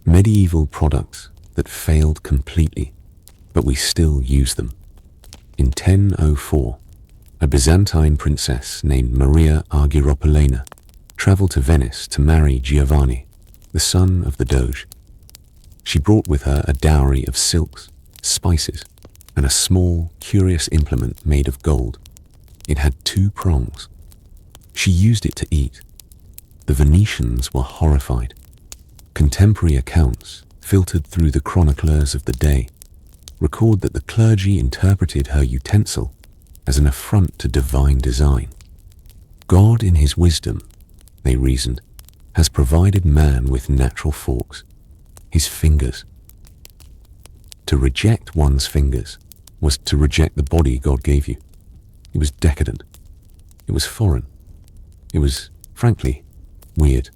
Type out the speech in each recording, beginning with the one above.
Medieval products that failed completely, but we still use them. In 1004, a Byzantine princess named Maria Argyropylena traveled to Venice to marry Giovanni, the son of the Doge. She brought with her a dowry of silks, spices, and a small, curious implement made of gold. It had 2 prongs. She used it to eat. The Venetians were horrified. Contemporary accounts, filtered through the chroniclers of the day, record that the clergy interpreted her utensil as an affront to divine design. God, in his wisdom, they reasoned, has provided man with natural forks, his fingers. To reject one's fingers was to reject the body God gave you. It was decadent. It was foreign. It was, frankly, weird.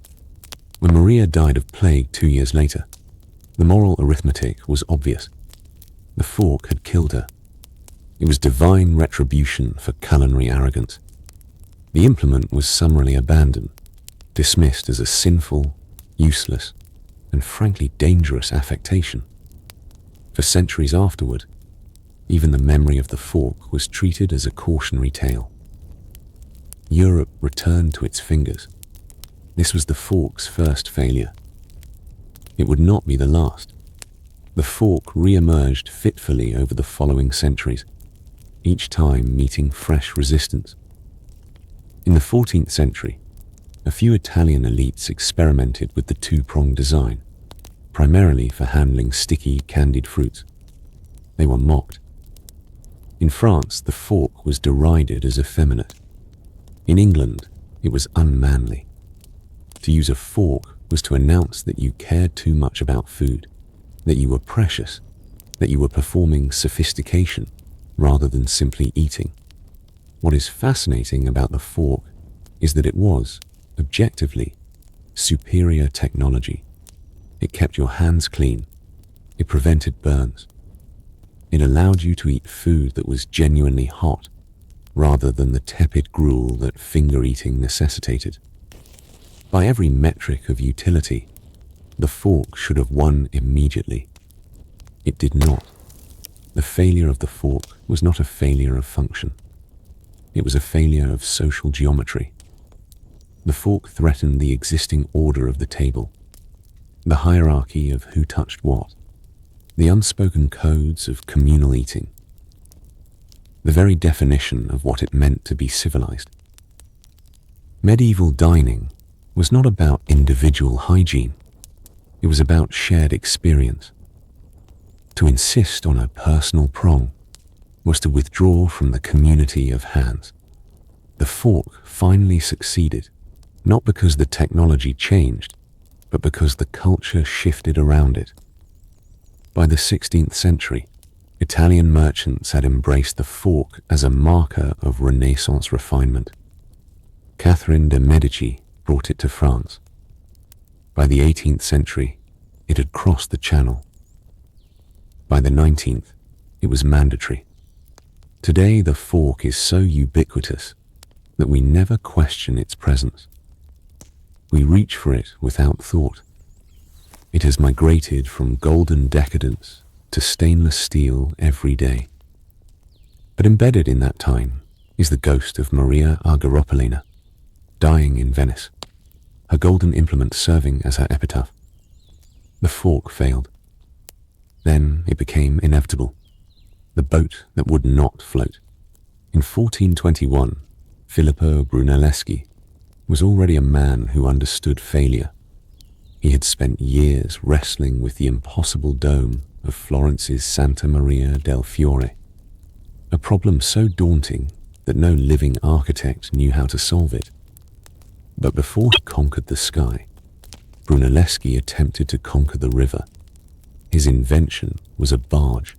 When Maria died of plague 2 years later, the moral arithmetic was obvious. The fork had killed her. It was divine retribution for culinary arrogance. The implement was summarily abandoned, dismissed as a sinful, useless, and frankly dangerous affectation. For centuries afterward, even the memory of the fork was treated as a cautionary tale. Europe returned to its fingers. This was the fork's first failure. It would not be the last. The fork re-emerged fitfully over the following centuries, each time meeting fresh resistance. In the 14th century, a few Italian elites experimented with the 2-prong design, primarily for handling sticky, candied fruits. They were mocked. In France, the fork was derided as effeminate. In England, it was unmanly. To use a fork was to announce that you cared too much about food, that you were precious, that you were performing sophistication rather than simply eating. What is fascinating about the fork is that it was, objectively, superior technology. It kept your hands clean. It prevented burns. It allowed you to eat food that was genuinely hot, rather than the tepid gruel that finger-eating necessitated. By every metric of utility, the fork should have won immediately. It did not. The failure of the fork was not a failure of function. It was a failure of social geometry. The fork threatened the existing order of the table, the hierarchy of who touched what, the unspoken codes of communal eating, the very definition of what it meant to be civilized. Medieval dining was not about individual hygiene. It was about shared experience. To insist on a personal prong was to withdraw from the community of hands. The fork finally succeeded, not because the technology changed, but because the culture shifted around it. By the 16th century, Italian merchants had embraced the fork as a marker of Renaissance refinement. Catherine de' Medici brought it to France. By the 18th century, it had crossed the Channel. By the 19th, it was mandatory. Today, the fork is so ubiquitous that we never question its presence. We reach for it without thought. It has migrated from golden decadence to stainless steel every day. But embedded in that time is the ghost of Maria Argyropylena, dying in Venice, her golden implement serving as her epitaph. The fork failed. Then it became inevitable, the boat that would not float. In 1421, Filippo Brunelleschi was already a man who understood failure. He had spent years wrestling with the impossible dome of Florence's Santa Maria del Fiore, a problem so daunting that no living architect knew how to solve it. But before he conquered the sky, Brunelleschi attempted to conquer the river. His invention was a barge.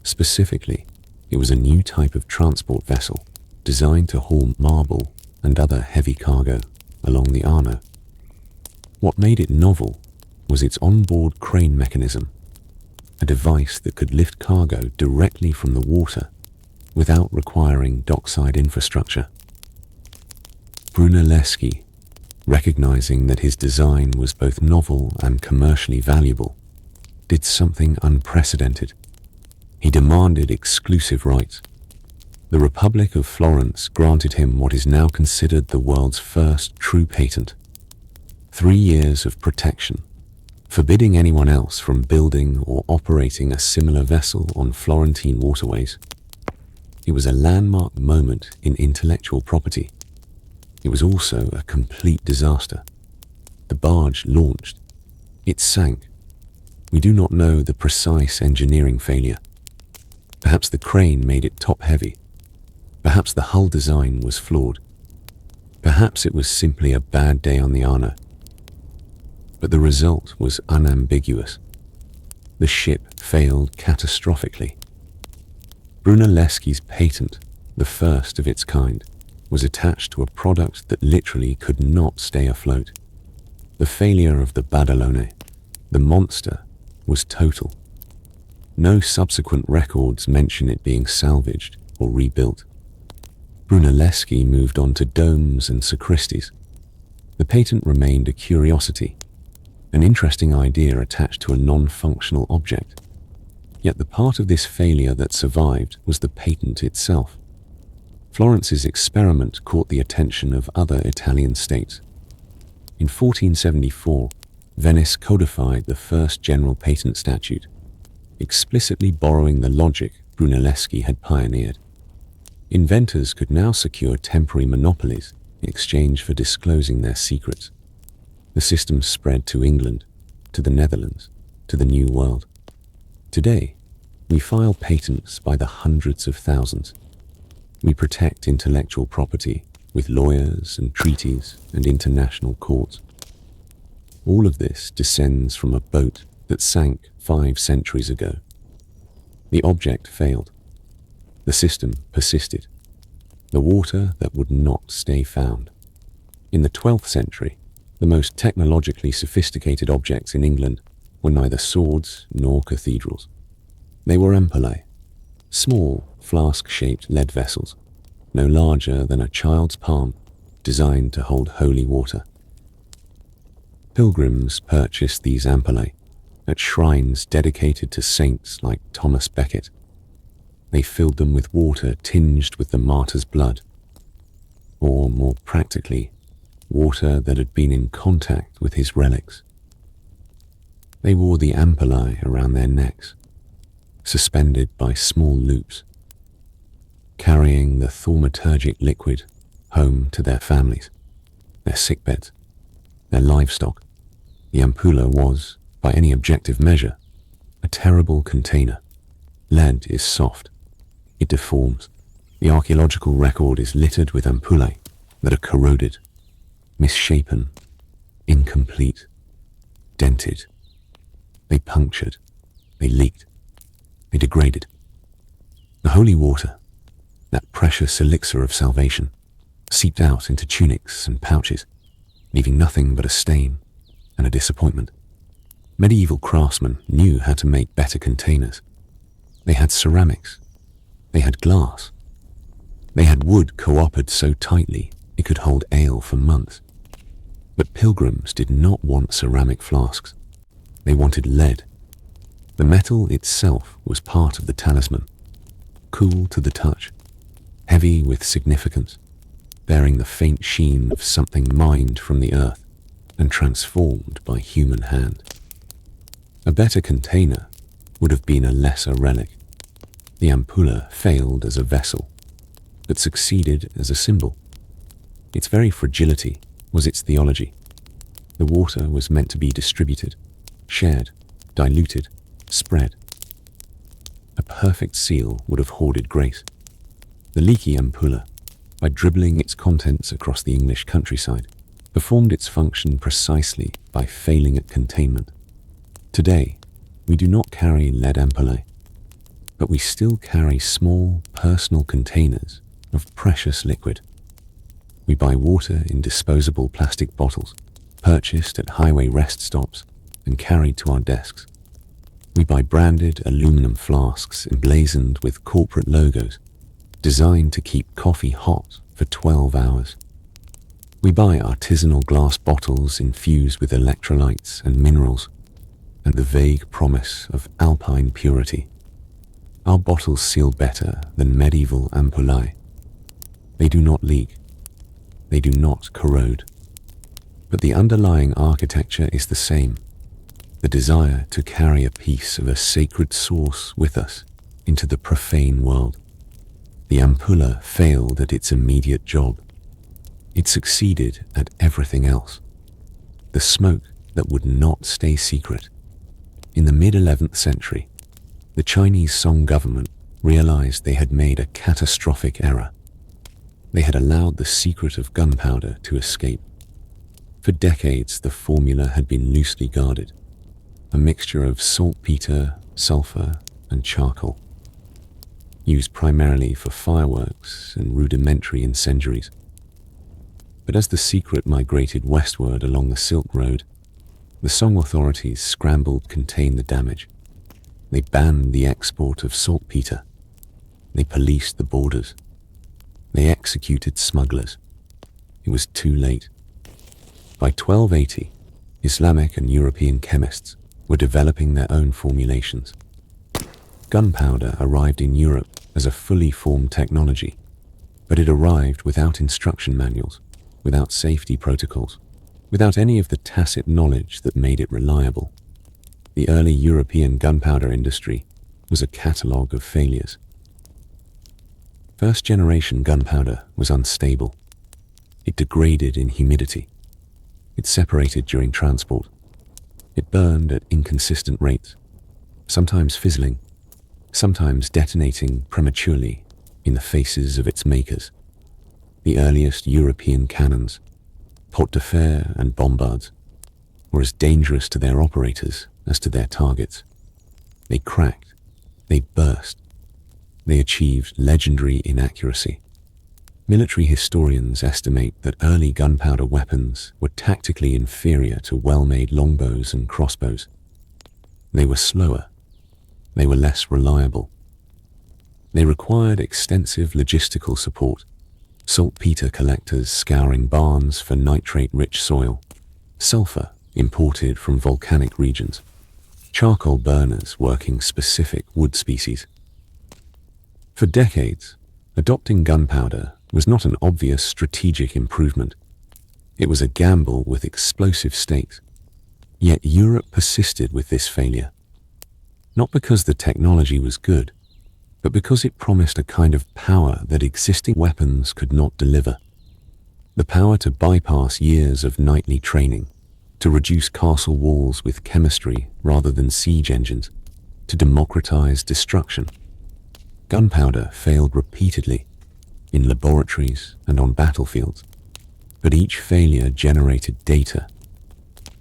Specifically, it was a new type of transport vessel designed to haul marble and other heavy cargo along the Arno. What made it novel was its onboard crane mechanism, a device that could lift cargo directly from the water without requiring dockside infrastructure. Brunelleschi recognizing that his design was both novel and commercially valuable, did something unprecedented. He demanded exclusive rights. The Republic of Florence granted him what is now considered the world's first true patent. 3 years of protection, forbidding anyone else from building or operating a similar vessel on Florentine waterways. It was a landmark moment in intellectual property. It was also a complete disaster. The barge launched. It sank. We do not know the precise engineering failure. Perhaps the crane made it top-heavy. Perhaps the hull design was flawed. Perhaps it was simply a bad day on the Arno. But the result was unambiguous. The ship failed catastrophically. Brunelleschi's patent, the first of its kind, was attached to a product that literally could not stay afloat. The failure of the Badalone, the monster, was total. No subsequent records mention it being salvaged or rebuilt. Brunelleschi moved on to domes and sacristies. The patent remained a curiosity, an interesting idea attached to a non-functional object. Yet the part of this failure that survived was the patent itself. Florence's experiment caught the attention of other Italian states. In 1474, Venice codified the first general patent statute, explicitly borrowing the logic Brunelleschi had pioneered. Inventors could now secure temporary monopolies in exchange for disclosing their secrets. The system spread to England, to the Netherlands, to the New World. Today, we file patents by the hundreds of thousands. We protect intellectual property with lawyers and treaties and international courts. All of this descends from a boat that sank 5 centuries ago. The object failed. The system persisted. The water that would not stay found. In the 12th century, the most technologically sophisticated objects in England were neither swords nor cathedrals. They were ampullae, small, flask-shaped lead vessels, no larger than a child's palm, designed to hold holy water. Pilgrims purchased these ampullae at shrines dedicated to saints like Thomas Becket. They filled them with water tinged with the martyr's blood, or more practically, water that had been in contact with his relics. They wore the ampullae around their necks, suspended by small loops, carrying the thaumaturgic liquid home to their families, their sickbeds, their livestock. The ampulla was, by any objective measure, a terrible container. Lead is soft. It deforms. The archaeological record is littered with ampullae that are corroded, misshapen, incomplete, dented. They punctured. They leaked. They degraded. The holy water, that precious elixir of salvation, seeped out into tunics and pouches, leaving nothing but a stain and a disappointment. Medieval craftsmen knew how to make better containers. They had ceramics. They had glass. They had wood co-opted so tightly it could hold ale for months. But pilgrims did not want ceramic flasks. They wanted lead. The metal itself was part of the talisman, cool to the touch, heavy with significance, bearing the faint sheen of something mined from the earth and transformed by human hand. A better container would have been a lesser relic. The ampulla failed as a vessel, but succeeded as a symbol. Its very fragility was its theology. The water was meant to be distributed, shared, diluted, spread. A perfect seal would have hoarded grace. The leaky ampulla, by dribbling its contents across the English countryside, performed its function precisely by failing at containment. Today, we do not carry lead ampullae, but we still carry small personal containers of precious liquid. We buy water in disposable plastic bottles, purchased at highway rest stops and carried to our desks. We buy branded aluminum flasks emblazoned with corporate logos, designed to keep coffee hot for 12 hours. We buy artisanal glass bottles infused with electrolytes and minerals, and the vague promise of alpine purity. Our bottles seal better than medieval ampullae. They do not leak. They do not corrode. But the underlying architecture is the same. The desire to carry a piece of a sacred source with us into the profane world. The ampulla failed at its immediate job. It succeeded at everything else. The smoke that would not stay secret. In the mid-11th century, the Chinese Song government realized they had made a catastrophic error. They had allowed the secret of gunpowder to escape. For decades, the formula had been loosely guarded, a mixture of saltpeter, sulfur, and charcoal, used primarily for fireworks and rudimentary incendiaries. But as the secret migrated westward along the Silk Road, the Song authorities scrambled to contain the damage. They banned the export of saltpeter. They policed the borders. They executed smugglers. It was too late. By 1280, Islamic and European chemists were developing their own formulations. Gunpowder arrived in Europe as a fully formed technology, but it arrived without instruction manuals, without safety protocols, without any of the tacit knowledge that made it reliable. The early European gunpowder industry was a catalogue of failures. First-generation gunpowder was unstable. It degraded in humidity. It separated during transport. It burned at inconsistent rates, sometimes fizzling, sometimes detonating prematurely in the faces of its makers. The earliest European cannons, porte de fer and bombards, were as dangerous to their operators as to their targets. They cracked, they burst, they achieved legendary inaccuracy. Military historians estimate that early gunpowder weapons were tactically inferior to well-made longbows and crossbows. They were slower. They were less reliable. They required extensive logistical support, saltpeter collectors scouring barns for nitrate-rich soil, sulfur imported from volcanic regions, charcoal burners working specific wood species. For decades, adopting gunpowder was not an obvious strategic improvement. It was a gamble with explosive stakes. Yet Europe persisted with this failure. Not because the technology was good, but because it promised a kind of power that existing weapons could not deliver. The power to bypass years of nightly training, to reduce castle walls with chemistry rather than siege engines, to democratize destruction. Gunpowder failed repeatedly, in laboratories and on battlefields, but each failure generated data.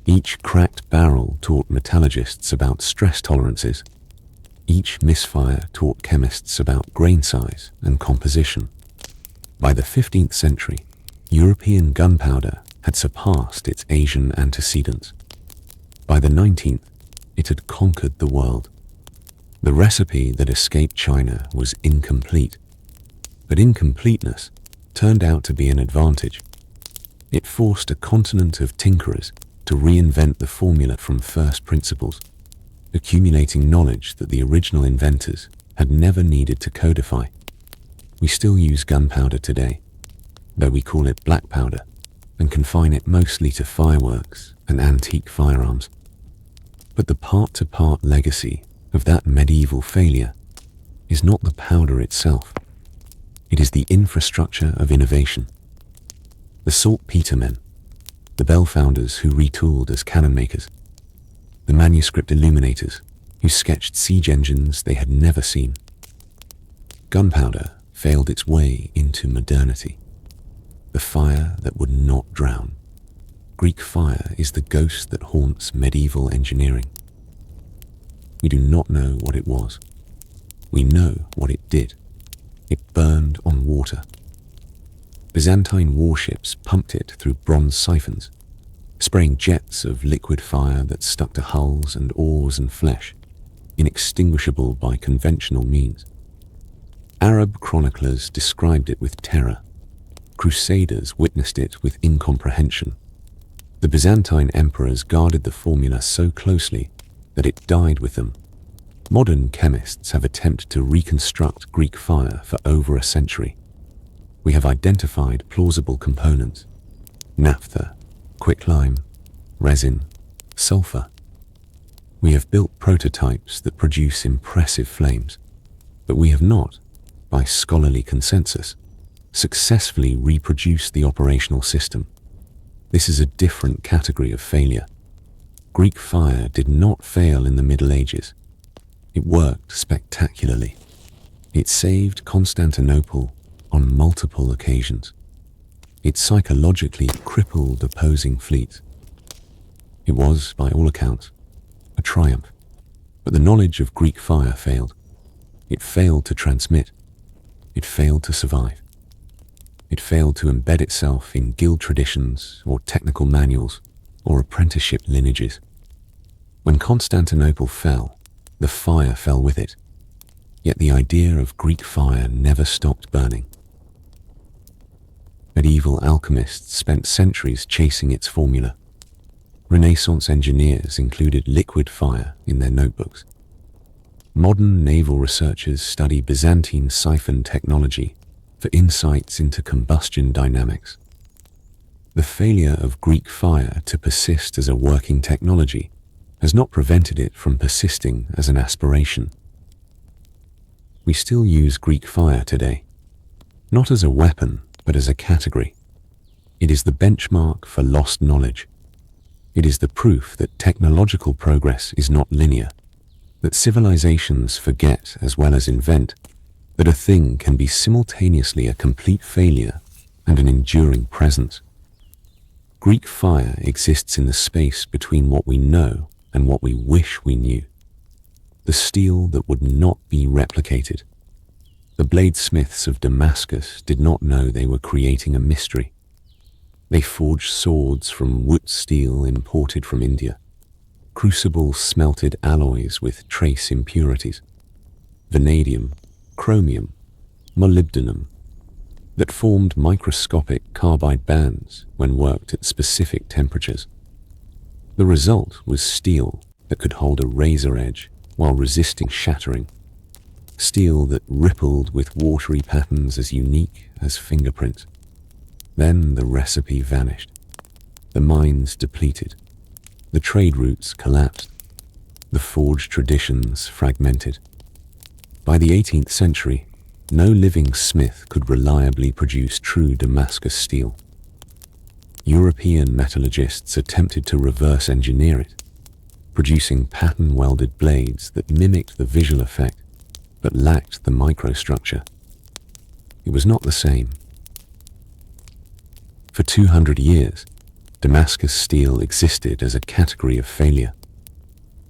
Each cracked barrel taught metallurgists about stress tolerances. Each misfire taught chemists about grain size and composition. By the 15th century, European gunpowder had surpassed its Asian antecedents. By the 19th, it had conquered the world. The recipe that escaped China was incomplete, but incompleteness turned out to be an advantage. It forced a continent of tinkerers to reinvent the formula from first principles, accumulating knowledge that the original inventors had never needed to codify. We still use gunpowder today, though we call it black powder and confine it mostly to fireworks and antique firearms. But the part-to-part legacy of that medieval failure is not the powder itself. It is the infrastructure of innovation. The saltpeter men, the bell founders who retooled as cannon makers, the manuscript illuminators who sketched siege engines they had never seen. Gunpowder failed its way into modernity, the fire that would not drown. Greek fire is the ghost that haunts medieval engineering. We do not know what it was. We know what it did. It burned on water. Byzantine warships pumped it through bronze siphons, spraying jets of liquid fire that stuck to hulls and oars and flesh, inextinguishable by conventional means. Arab chroniclers described it with terror. Crusaders witnessed it with incomprehension. The Byzantine emperors guarded the formula so closely that it died with them. Modern chemists have attempted to reconstruct Greek fire for over a century. We have identified plausible components: naphtha, quicklime, resin, sulfur. We have built prototypes that produce impressive flames, but we have not, by scholarly consensus, successfully reproduced the operational system. This is a different category of failure. Greek fire did not fail in the Middle Ages. It worked spectacularly. It saved Constantinople on multiple occasions. It psychologically crippled opposing fleets. It was, by all accounts, a triumph. But the knowledge of Greek fire failed. It failed to transmit. It failed to survive. It failed to embed itself in guild traditions or technical manuals or apprenticeship lineages. When Constantinople fell, the fire fell with it. Yet the idea of Greek fire never stopped burning. Medieval alchemists spent centuries chasing its formula. Renaissance engineers included liquid fire in their notebooks. Modern naval researchers study Byzantine siphon technology for insights into combustion dynamics. The failure of Greek fire to persist as a working technology has not prevented it from persisting as an aspiration. We still use Greek fire today, not as a weapon, but as a category. It is the benchmark for lost knowledge. It is the proof that technological progress is not linear, that civilizations forget as well as invent, that a thing can be simultaneously a complete failure and an enduring presence. Greek fire exists in the space between what we know and what we wish we knew. The steel that would not be replicated. The bladesmiths of Damascus did not know they were creating a mystery. They forged swords from wood steel imported from India. Crucibles smelted alloys with trace impurities. Vanadium, chromium, molybdenum, that formed microscopic carbide bands when worked at specific temperatures. The result was steel that could hold a razor edge while resisting shattering. Steel that rippled with watery patterns as unique as fingerprints. Then the recipe vanished. The mines depleted. The trade routes collapsed. The forged traditions fragmented. By the 18th century, no living smith could reliably produce true Damascus steel. European metallurgists attempted to reverse engineer it, producing pattern-welded blades that mimicked the visual effect, but lacked the microstructure. It was not the same. For 200 years, Damascus steel existed as a category of failure.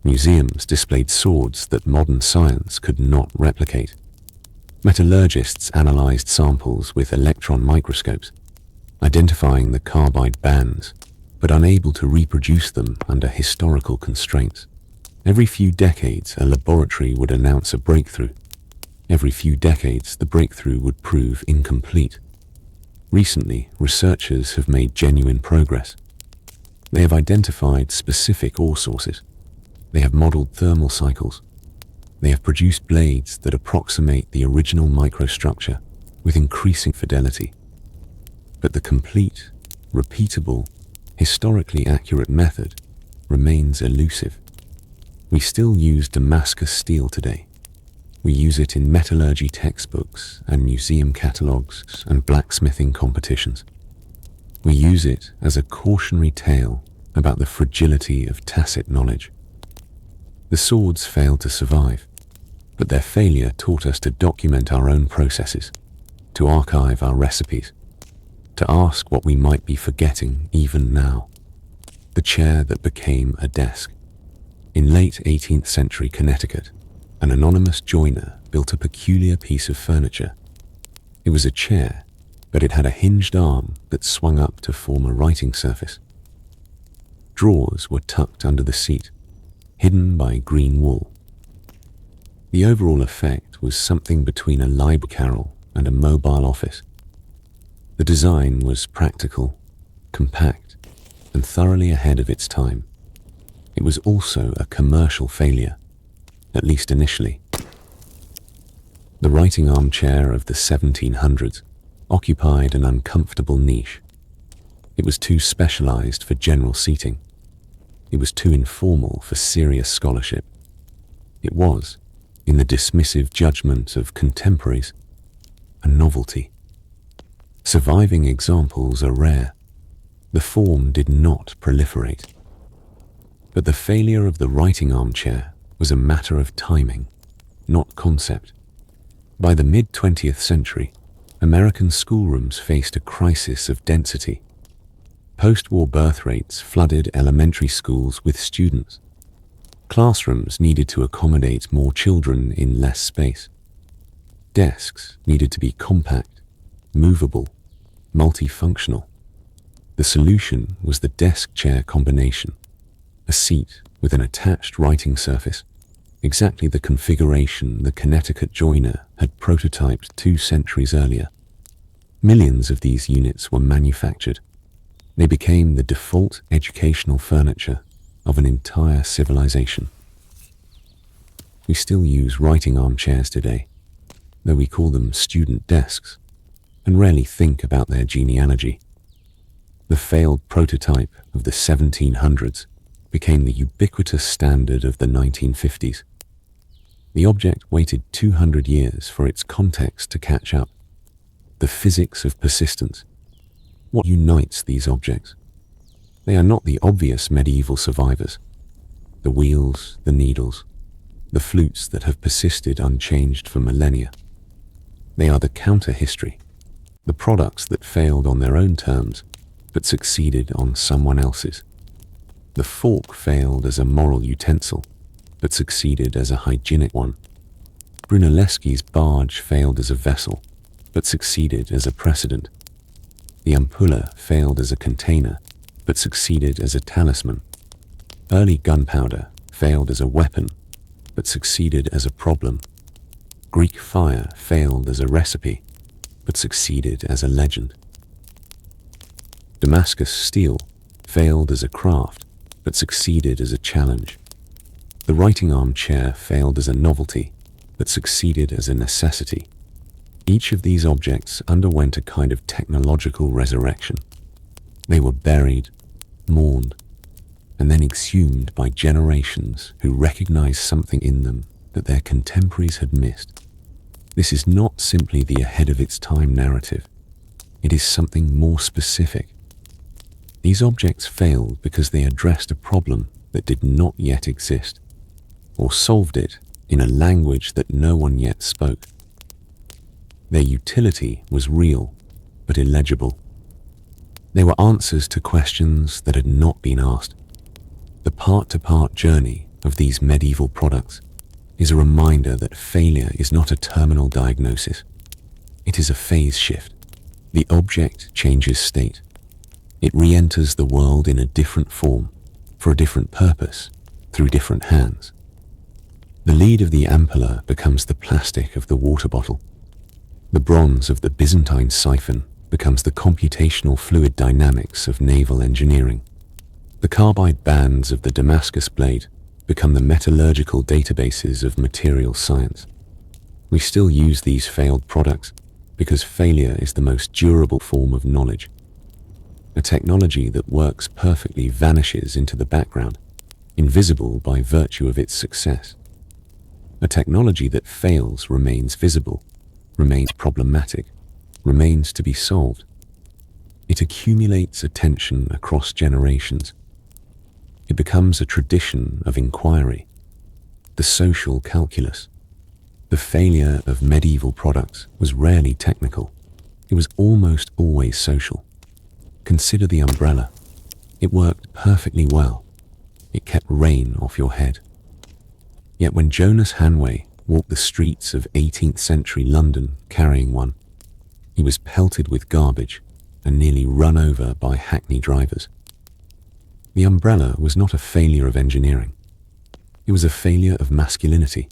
Museums displayed swords that modern science could not replicate. Metallurgists analyzed samples with electron microscopes, identifying the carbide bands, but unable to reproduce them under historical constraints. Every few decades, a laboratory would announce a breakthrough. Every few decades, the breakthrough would prove incomplete. Recently, researchers have made genuine progress. They have identified specific ore sources. They have modeled thermal cycles. They have produced blades that approximate the original microstructure with increasing fidelity. But the complete, repeatable, historically accurate method remains elusive. We still use Damascus steel today. We use it in metallurgy textbooks and museum catalogs and blacksmithing competitions. We use it as a cautionary tale about the fragility of tacit knowledge. The swords failed to survive, but their failure taught us to document our own processes, to archive our recipes, to ask what we might be forgetting even now. The chair that became a desk. In late 18th century Connecticut, an anonymous joiner built a peculiar piece of furniture. It was a chair, but it had a hinged arm that swung up to form a writing surface. Drawers were tucked under the seat, hidden by green wool. The overall effect was something between a library carrel and a mobile office. The design was practical, compact, and thoroughly ahead of its time. It was also a commercial failure, at least initially. The writing armchair of the 1700s occupied an uncomfortable niche. It was too specialized for general seating. It was too informal for serious scholarship. It was, in the dismissive judgment of contemporaries, a novelty. Surviving examples are rare. The form did not proliferate. But the failure of the writing armchair was a matter of timing, not concept. By the mid-20th century, American schoolrooms faced a crisis of density. Post-war birth rates flooded elementary schools with students. Classrooms needed to accommodate more children in less space. Desks needed to be compact, movable, multifunctional. The solution was the desk-chair combination, a seat with an attached writing surface, exactly the configuration the Connecticut joiner had prototyped 2 centuries earlier. Millions of these units were manufactured. They became the default educational furniture of an entire civilization. We still use writing armchairs today, though we call them student desks, and rarely think about their genealogy. The failed prototype of the 1700s became the ubiquitous standard of the 1950s. The object waited 200 years for its context to catch up. The physics of persistence. What unites these objects? They are not the obvious medieval survivors. The wheels, the needles, the flutes that have persisted unchanged for millennia. They are the counter-history, the products that failed on their own terms, but succeeded on someone else's. The fork failed as a moral utensil, but succeeded as a hygienic one. Brunelleschi's barge failed as a vessel, but succeeded as a precedent. The ampulla failed as a container, but succeeded as a talisman. Early gunpowder failed as a weapon, but succeeded as a problem. Greek fire failed as a recipe, but succeeded as a legend. Damascus steel failed as a craft, but succeeded as a challenge. The writing armchair failed as a novelty, but succeeded as a necessity. Each of these objects underwent a kind of technological resurrection. They were buried, mourned, and then exhumed by generations who recognized something in them that their contemporaries had missed. This is not simply the ahead-of-its-time narrative. It is something more specific. These objects failed because they addressed a problem that did not yet exist, or solved it in a language that no one yet spoke. Their utility was real, but illegible. They were answers to questions that had not been asked. The part-to-part journey of these medieval products is a reminder that failure is not a terminal diagnosis. It is a phase shift. The object changes state. It re-enters the world in a different form, for a different purpose, through different hands. The lead of the ampulla becomes the plastic of the water bottle. The bronze of the Byzantine siphon becomes the computational fluid dynamics of naval engineering. The carbide bands of the Damascus blade become the metallurgical databases of material science. We still use these failed products because failure is the most durable form of knowledge. A technology that works perfectly vanishes into the background, invisible by virtue of its success. A technology that fails remains visible, remains problematic, remains to be solved. It accumulates attention across generations. It becomes a tradition of inquiry, the social calculus. The failure of medieval products was rarely technical. It was almost always social. Consider the umbrella. It worked perfectly well. It kept rain off your head. Yet when Jonas Hanway walked the streets of 18th century London carrying one, he was pelted with garbage and nearly run over by hackney drivers. The umbrella was not a failure of engineering. It was a failure of masculinity.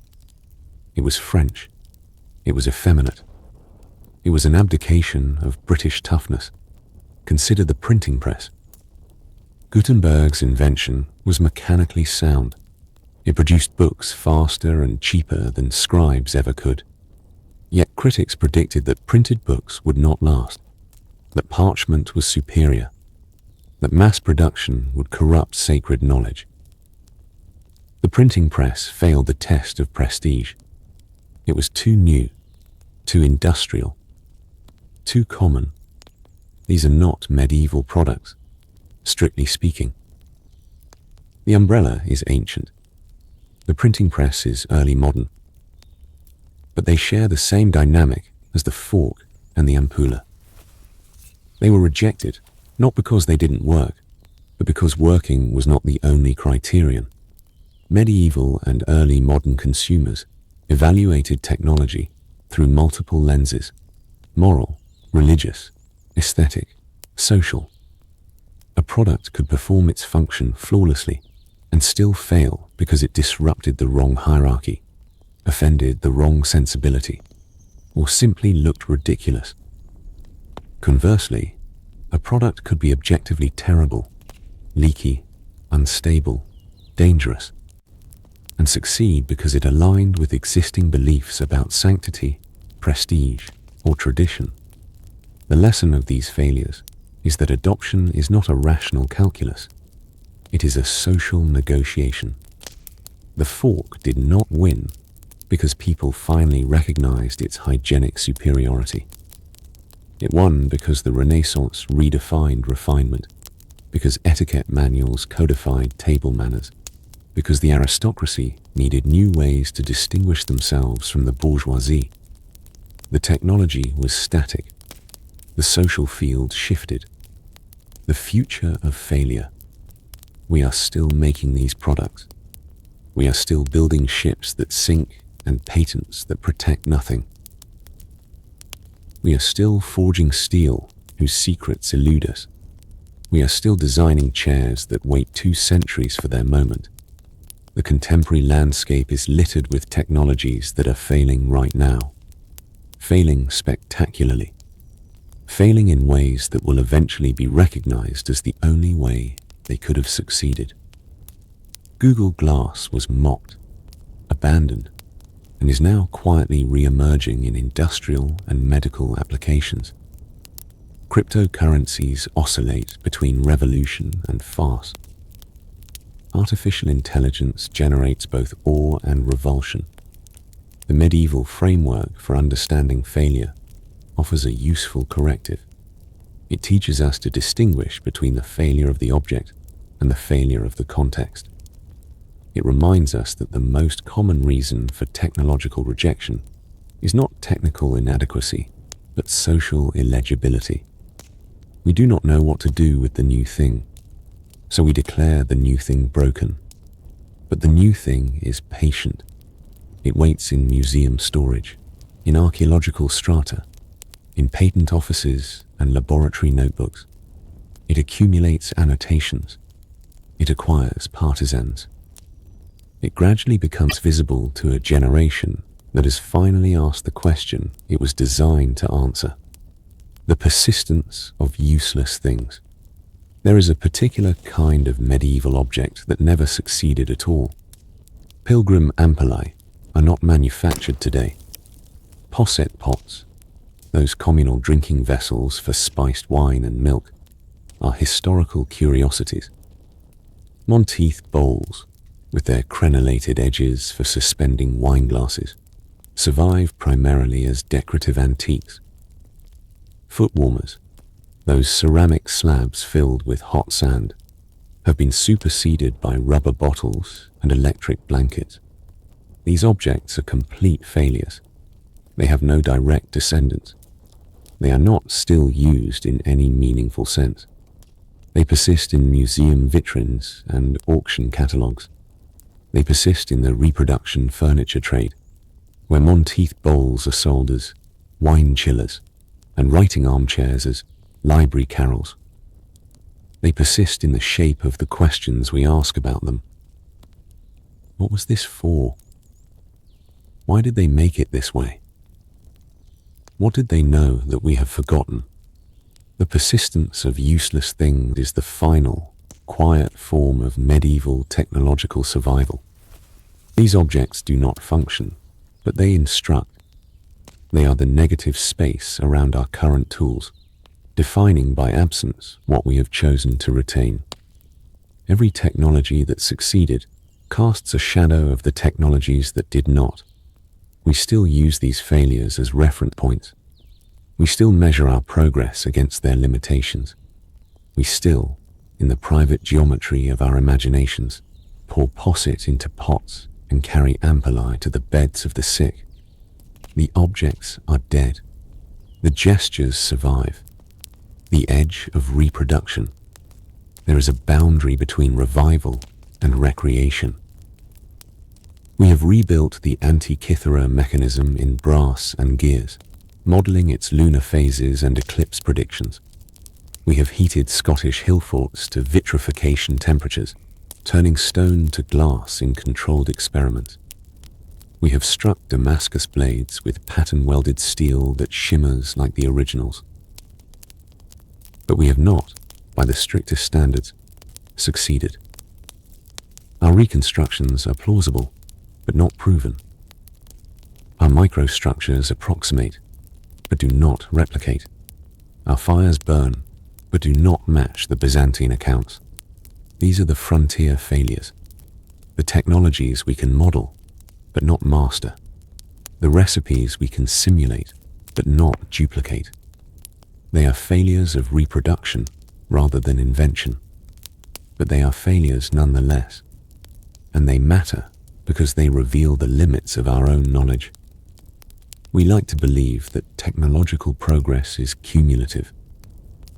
It was French. It was effeminate. It was an abdication of British toughness. Consider the printing press. Gutenberg's invention was mechanically sound. It produced books faster and cheaper than scribes ever could. Yet critics predicted that printed books would not last, that parchment was superior, that mass production would corrupt sacred knowledge. The printing press failed the test of prestige. It was too new, too industrial, too common. These are not medieval products, strictly speaking. The umbrella is ancient. The printing press is early modern. But they share the same dynamic as the fork and the ampulla. They were rejected, not because they didn't work, but because working was not the only criterion. Medieval and early modern consumers evaluated technology through multiple lenses: moral, religious, aesthetic, social. A product could perform its function flawlessly and still fail because it disrupted the wrong hierarchy, offended the wrong sensibility, or simply looked ridiculous. Conversely, a product could be objectively terrible, leaky, unstable, dangerous, and succeed because it aligned with existing beliefs about sanctity, prestige, or tradition. The lesson of these failures is that adoption is not a rational calculus. It is a social negotiation. The fork did not win because people finally recognized its hygienic superiority. It won because the Renaissance redefined refinement, because etiquette manuals codified table manners, because the aristocracy needed new ways to distinguish themselves from the bourgeoisie. The technology was static. The social field shifted. The future of failure. We are still making these products. We are still building ships that sink and patents that protect nothing. We are still forging steel whose secrets elude us. We are still designing chairs that wait 2 centuries for their moment. The contemporary landscape is littered with technologies that are failing right now. Failing spectacularly. Failing in ways that will eventually be recognized as the only way they could have succeeded. Google Glass was mocked, abandoned, and is now quietly re-emerging in industrial and medical applications. Cryptocurrencies oscillate between revolution and farce. Artificial intelligence generates both awe and revulsion. The medieval framework for understanding failure offers a useful corrective. It teaches us to distinguish between the failure of the object and the failure of the context. It reminds us that the most common reason for technological rejection is not technical inadequacy, but social illegibility. We do not know what to do with the new thing, so we declare the new thing broken. But the new thing is patient. It waits in museum storage, in archaeological strata, in patent offices and laboratory notebooks. It accumulates annotations. It acquires partisans. It gradually becomes visible to a generation that has finally asked the question it was designed to answer: the persistence of useless things. There is a particular kind of medieval object that never succeeded at all. Pilgrim ampullae are not manufactured today. Posset pots, those communal drinking vessels for spiced wine and milk, are historical curiosities. Monteith bowls, with their crenellated edges for suspending wine glasses, survive primarily as decorative antiques. Foot warmers, those ceramic slabs filled with hot sand, have been superseded by rubber bottles and electric blankets. These objects are complete failures. They have no direct descendants. They are not still used in any meaningful sense. They persist in museum vitrines and auction catalogues. They persist in the reproduction furniture trade, where Monteith bowls are sold as wine chillers and writing armchairs as library carols. They persist in the shape of the questions we ask about them. What was this for? Why did they make it this way? What did they know that we have forgotten? The persistence of useless things is the final, quiet form of medieval technological survival. These objects do not function, but they instruct. They are the negative space around our current tools, defining by absence what we have chosen to retain. Every technology that succeeded casts a shadow of the technologies that did not. We still use these failures as reference points. We still measure our progress against their limitations. We still, in the private geometry of our imaginations, pour posset into pots and carry ampuli to the beds of the sick. The objects are dead. The gestures survive. The edge of reproduction. There is a boundary between revival and recreation. We have rebuilt the Antikythera mechanism in brass and gears, modeling its lunar phases and eclipse predictions. We have heated Scottish hill forts to vitrification temperatures, turning stone to glass in controlled experiments. We have struck Damascus blades with pattern-welded steel that shimmers like the originals. But we have not, by the strictest standards, succeeded. Our reconstructions are plausible, but not proven. Our microstructures approximate, but do not replicate. Our fires burn, but do not match the Byzantine accounts. These are the frontier failures. The technologies we can model, but not master. The recipes we can simulate, but not duplicate. They are failures of reproduction rather than invention. But they are failures nonetheless. And they matter because they reveal the limits of our own knowledge. We like to believe that technological progress is cumulative,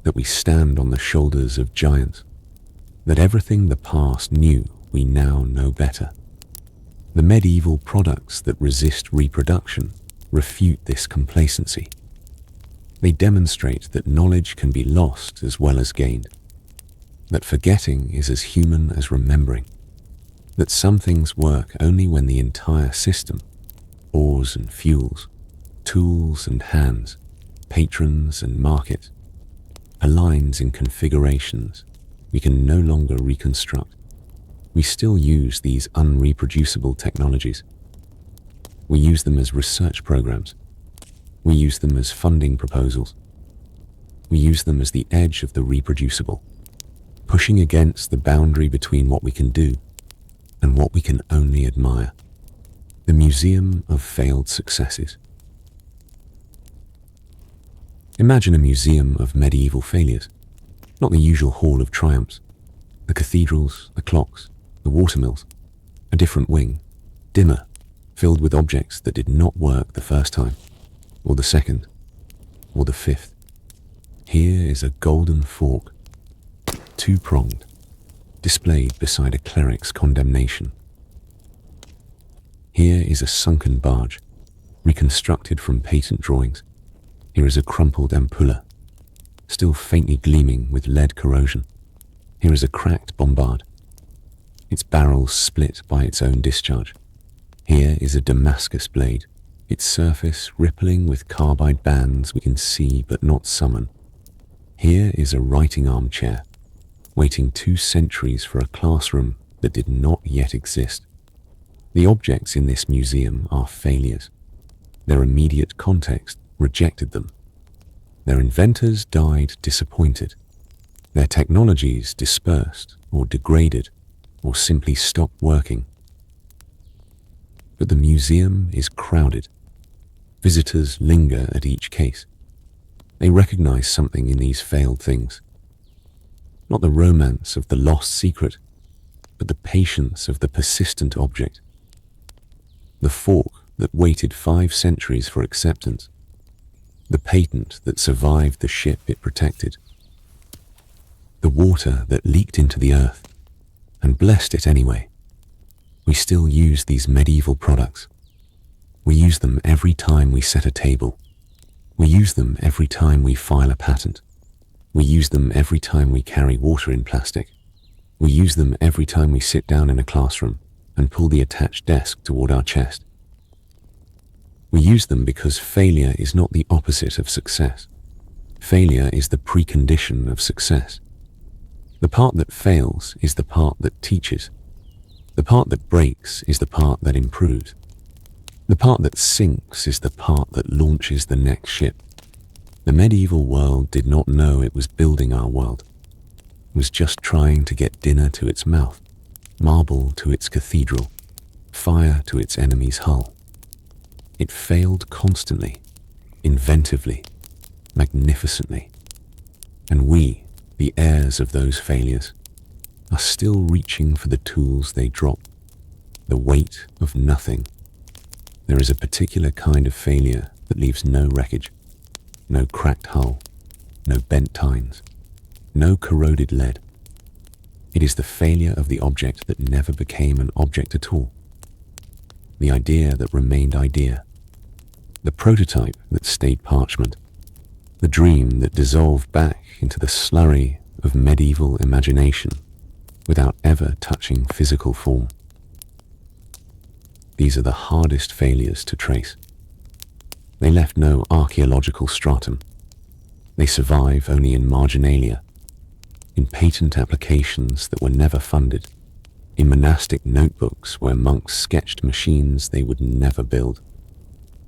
that we stand on the shoulders of giants, that everything the past knew we now know better. The medieval products that resist reproduction refute this complacency. They demonstrate that knowledge can be lost as well as gained, that forgetting is as human as remembering, that some things work only when the entire system, ores and fuels, tools and hands, patrons and market, aligns in configurations we can no longer reconstruct. We still use these unreproducible technologies. We use them as research programs. We use them as funding proposals. We use them as the edge of the reproducible, pushing against the boundary between what we can do and what we can only admire. The museum of failed successes. Imagine a museum of medieval failures, not the usual hall of triumphs, the cathedrals, the clocks, the watermills, a different wing, dimmer, filled with objects that did not work the first time, or the second, or the fifth. Here is a golden fork, two-pronged, displayed beside a cleric's condemnation. Here is a sunken barge, reconstructed from patent drawings. Here is a crumpled ampulla, still faintly gleaming with lead corrosion. Here is a cracked bombard, its barrel split by its own discharge. Here is a Damascus blade, its surface rippling with carbide bands we can see but not summon. Here is a writing armchair, waiting 2 centuries for a classroom that did not yet exist. The objects in this museum are failures. Their immediate context rejected them. Their inventors died disappointed. Their technologies dispersed or degraded or simply stopped working. But the museum is crowded. Visitors linger at each case. They recognize something in these failed things. Not the romance of the lost secret, but the patience of the persistent object. The fork that waited 5 centuries for acceptance. The patent that survived the ship it protected. The water that leaked into the earth and blessed it anyway. We still use these medieval products. We use them every time we set a table. We use them every time we file a patent. We use them every time we carry water in plastic. We use them every time we sit down in a classroom and pull the attached desk toward our chest. We use them because failure is not the opposite of success. Failure is the precondition of success. The part that fails is the part that teaches. The part that breaks is the part that improves. The part that sinks is the part that launches the next ship. The medieval world did not know it was building our world. It was just trying to get dinner to its mouth, marble to its cathedral, fire to its enemy's hull. It failed constantly, inventively, magnificently. And we, the heirs of those failures, are still reaching for the tools they dropped, the weight of nothing. There is a particular kind of failure that leaves no wreckage, no cracked hull, no bent tines, no corroded lead. It is the failure of the object that never became an object at all, the idea that remained idea, the prototype that stayed parchment, the dream that dissolved back into the slurry of medieval imagination without ever touching physical form. These are the hardest failures to trace. They left no archaeological stratum. They survive only in marginalia, in patent applications that were never funded, in monastic notebooks where monks sketched machines they would never build.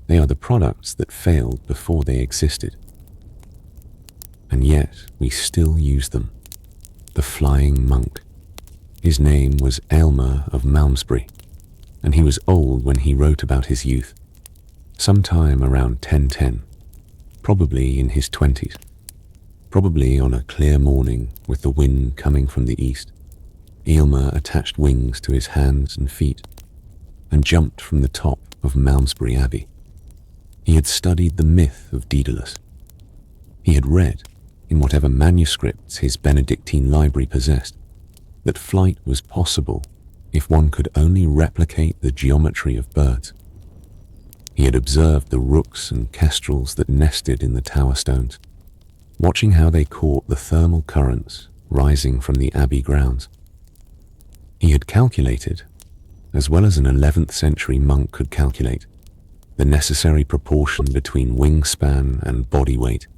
They are the products that failed before they existed. And yet we still use them. The flying monk. His name was Aylmer of Malmesbury, and he was old when he wrote about his youth, sometime around 1010, probably in his 20s, probably on a clear morning with the wind coming from the east. Aylmer attached wings to his hands and feet and jumped from the top of Malmesbury Abbey. He had studied the myth of Daedalus. He had read, in whatever manuscripts his Benedictine library possessed, that flight was possible if one could only replicate the geometry of birds. He had observed the rooks and kestrels that nested in the tower stones, watching how they caught the thermal currents rising from the abbey grounds. He had calculated, as well as an 11th century monk could calculate, the necessary proportion between wingspan and body weight.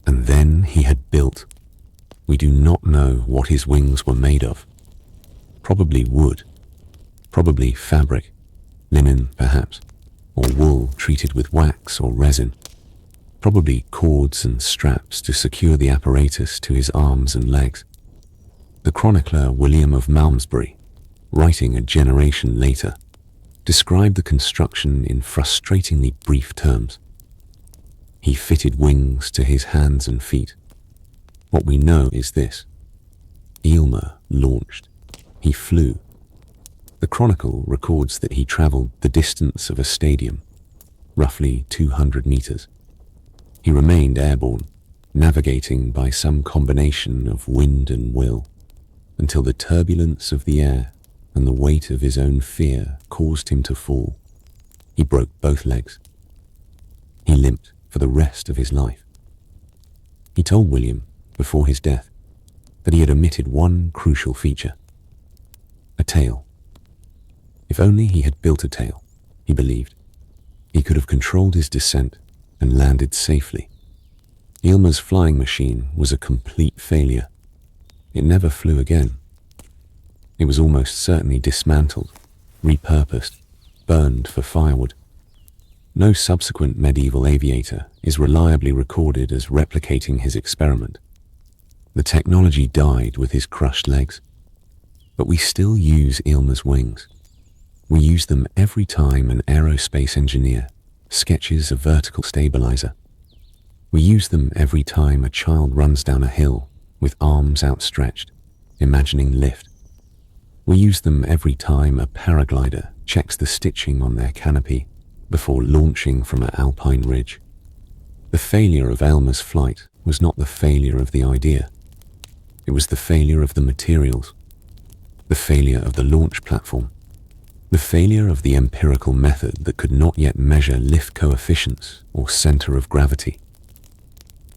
And then he had built. We do not know what his wings were made of. Probably wood, probably fabric, linen perhaps, or wool treated with wax or resin, probably cords and straps to secure the apparatus to his arms and legs. The chronicler William of Malmesbury, writing a generation later, described the construction in frustratingly brief terms. He fitted wings to his hands and feet. What we know is this: Aylmer launched. He flew. The Chronicle records that he travelled the distance of a stadium, roughly 200 meters. He remained airborne, navigating by some combination of wind and will, until the turbulence of the air and the weight of his own fear caused him to fall. He broke both legs. He limped for the rest of his life. He told William, before his death, that he had omitted one crucial feature: a tail. If only he had built a tail, he believed, he could have controlled his descent and landed safely. Aylmer's flying machine was a complete failure. It never flew again. It was almost certainly dismantled, repurposed, burned for firewood. No subsequent medieval aviator is reliably recorded as replicating his experiment. The technology died with his crushed legs, but we still use Aylmer's wings. We use them every time an aerospace engineer sketches a vertical stabilizer. We use them every time a child runs down a hill with arms outstretched, imagining lift. We use them every time a paraglider checks the stitching on their canopy before launching from an alpine ridge. The failure of Aylmer's flight was not the failure of the idea. It was the failure of the materials, the failure of the launch platform, the failure of the empirical method that could not yet measure lift coefficients or center of gravity.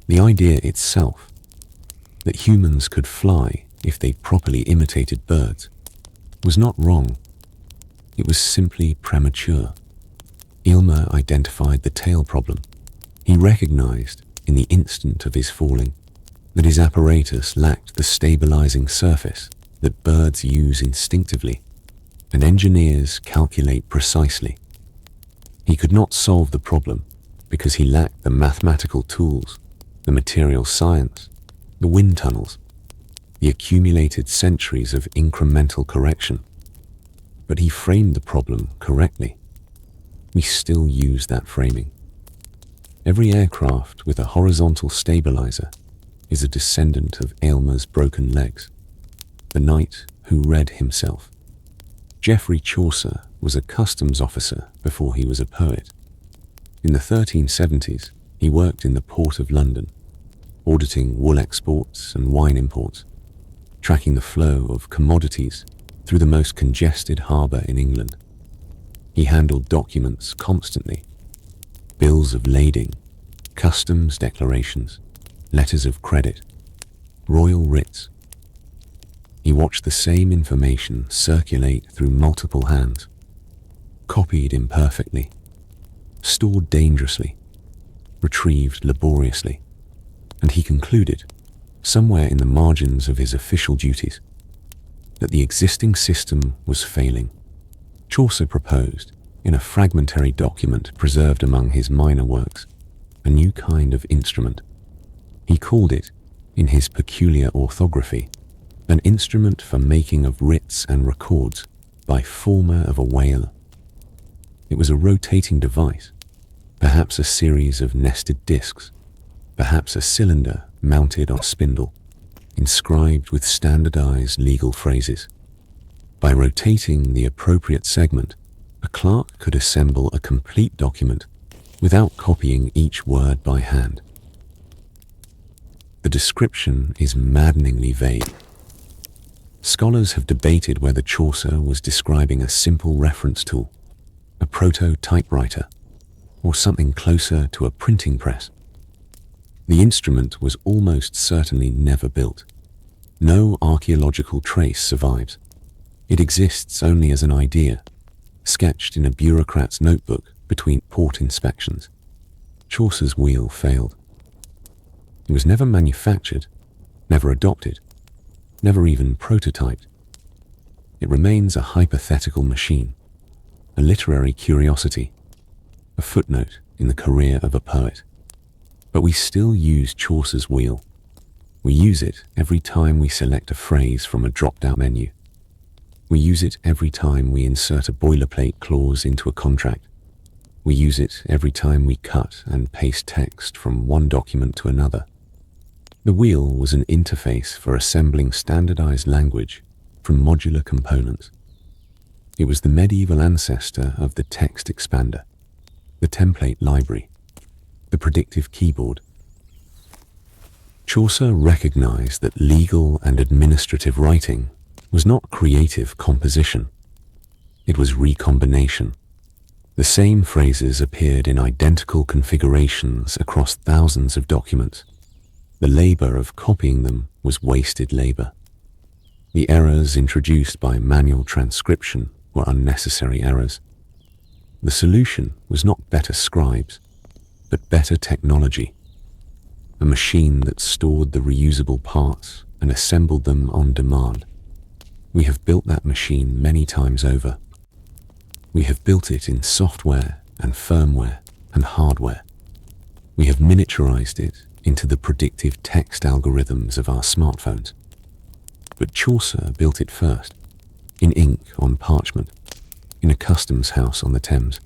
The idea itself, that humans could fly if they properly imitated birds, was not wrong. It was simply premature. Ilmer identified the tail problem. He recognized, in the instant of his falling, that his apparatus lacked the stabilizing surface that birds use instinctively and engineers calculate precisely. He could not solve the problem because he lacked the mathematical tools, the material science, the wind tunnels, the accumulated centuries of incremental correction. But he framed the problem correctly. We still use that framing. Every aircraft with a horizontal stabilizer is a descendant of Aylmer's broken legs, the knight who read himself. Geoffrey Chaucer was a customs officer before he was a poet. In the 1370s, he worked in the Port of London, auditing wool exports and wine imports, tracking the flow of commodities through the most congested harbour in England. He handled documents constantly: bills of lading, customs declarations, letters of credit, royal writs. He watched the same information circulate through multiple hands, copied imperfectly, stored dangerously, retrieved laboriously, and he concluded, somewhere in the margins of his official duties, that the existing system was failing. Chaucer proposed, in a fragmentary document preserved among his minor works, a new kind of instrument. He called it, in his peculiar orthography, an instrument for making of writs and records by former of a whale. It was a rotating device, perhaps a series of nested discs, perhaps a cylinder mounted on a spindle, inscribed with standardized legal phrases. By rotating the appropriate segment, a clerk could assemble a complete document without copying each word by hand. The description is maddeningly vague. Scholars have debated whether Chaucer was describing a simple reference tool, a proto-typewriter, or something closer to a printing press. The instrument was almost certainly never built. No archaeological trace survives. It exists only as an idea, sketched in a bureaucrat's notebook between port inspections. Chaucer's wheel failed. It was never manufactured, never adopted, never even prototyped. It remains a hypothetical machine, a literary curiosity, a footnote in the career of a poet. But we still use Chaucer's wheel. We use it every time we select a phrase from a drop-down menu. We use it every time we insert a boilerplate clause into a contract. We use it every time we cut and paste text from one document to another. The wheel was an interface for assembling standardized language from modular components. It was the medieval ancestor of the text expander, the template library, the predictive keyboard. Chaucer recognized that legal and administrative writing was not creative composition. It was recombination. The same phrases appeared in identical configurations across thousands of documents. The labor of copying them was wasted labor. The errors introduced by manual transcription were unnecessary errors. The solution was not better scribes, but better technology. A machine that stored the reusable parts and assembled them on demand. We have built that machine many times over. We have built it in software and firmware and hardware. We have miniaturized it into the predictive text algorithms of our smartphones. But Chaucer built it first, in ink on parchment, in a customs house on the Thames.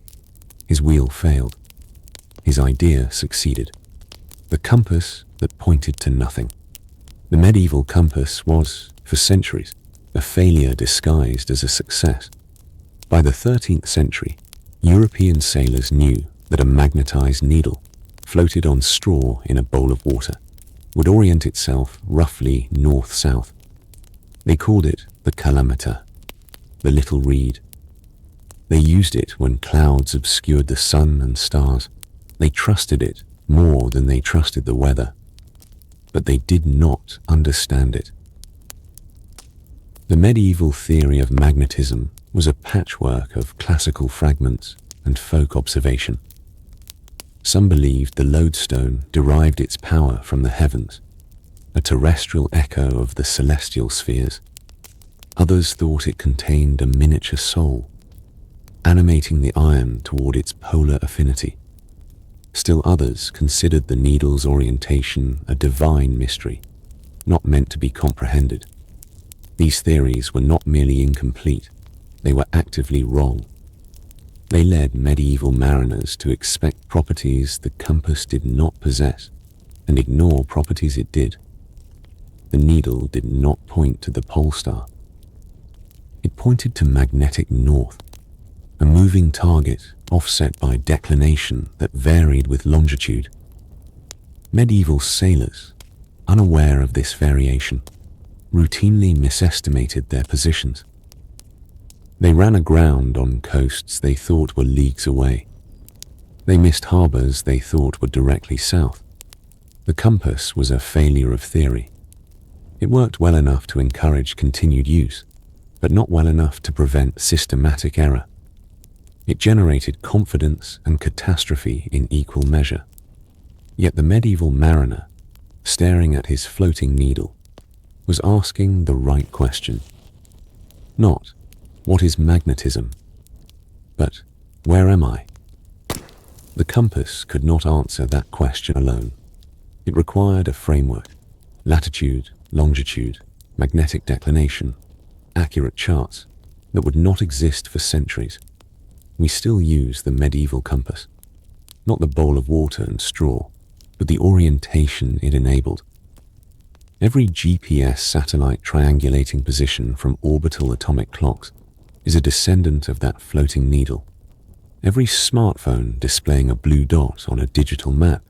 His wheel failed. His idea succeeded. The compass that pointed to nothing. The medieval compass was, for centuries, a failure disguised as a success. By the 13th century, European sailors knew that a magnetized needle, floated on straw in a bowl of water, would orient itself roughly north-south. They called it the calameter, the little reed. They used it when clouds obscured the sun and stars. They trusted it more than they trusted the weather. But they did not understand it. The medieval theory of magnetism was a patchwork of classical fragments and folk observation. Some believed the lodestone derived its power from the heavens, a terrestrial echo of the celestial spheres. Others thought it contained a miniature soul, animating the iron toward its polar affinity. Still others considered the needle's orientation a divine mystery, not meant to be comprehended. These theories were not merely incomplete, they were actively wrong. They led medieval mariners to expect properties the compass did not possess and ignore properties it did. The needle did not point to the pole star. It pointed to magnetic north, a moving target offset by declination that varied with longitude. Medieval sailors, unaware of this variation, routinely misestimated their positions. They ran aground on coasts they thought were leagues away. They missed harbors they thought were directly south. The compass was a failure of theory. It worked well enough to encourage continued use, but not well enough to prevent systematic error. It generated confidence and catastrophe in equal measure. Yet the medieval mariner, staring at his floating needle, was asking the right question. Not, what is magnetism? But, where am I? The compass could not answer that question alone. It required a framework: latitude, longitude, magnetic declination, accurate charts that would not exist for centuries. We still use the medieval compass, not the bowl of water and straw, but the orientation it enabled. Every GPS satellite triangulating position from orbital atomic clocks is a descendant of that floating needle. Every smartphone displaying a blue dot on a digital map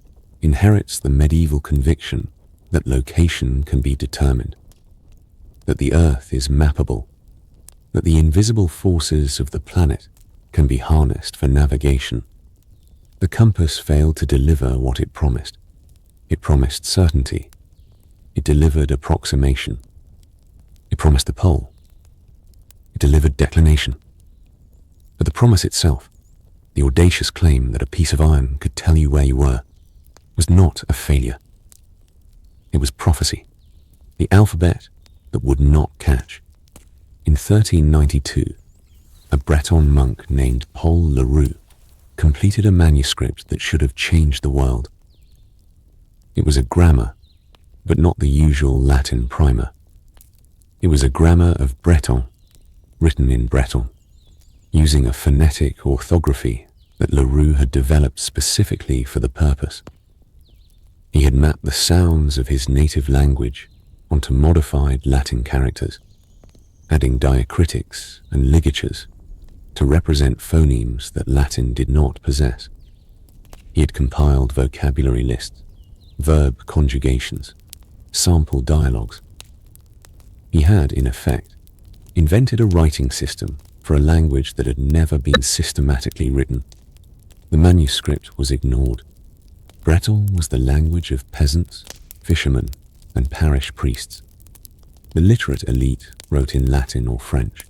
inherits the medieval conviction that location can be determined, that the Earth is mappable, that the invisible forces of the planet can be harnessed for navigation. The compass failed to deliver what it promised. It promised certainty. It delivered approximation. It promised the pole. It delivered declination. But the promise itself, the audacious claim that a piece of iron could tell you where you were, was not a failure. It was prophecy, the alphabet that would not catch. In 1392, a Breton monk named Paul Leroux completed a manuscript that should have changed the world. It was a grammar, but not the usual Latin primer. It was a grammar of Breton, written in Breton, using a phonetic orthography that Leroux had developed specifically for the purpose. He had mapped the sounds of his native language onto modified Latin characters, adding diacritics and ligatures to represent phonemes that Latin did not possess. He had compiled vocabulary lists, verb conjugations, sample dialogues. He had, in effect, invented a writing system for a language that had never been systematically written. The manuscript was ignored. Breton was the language of peasants, fishermen, and parish priests. The literate elite wrote in Latin or French.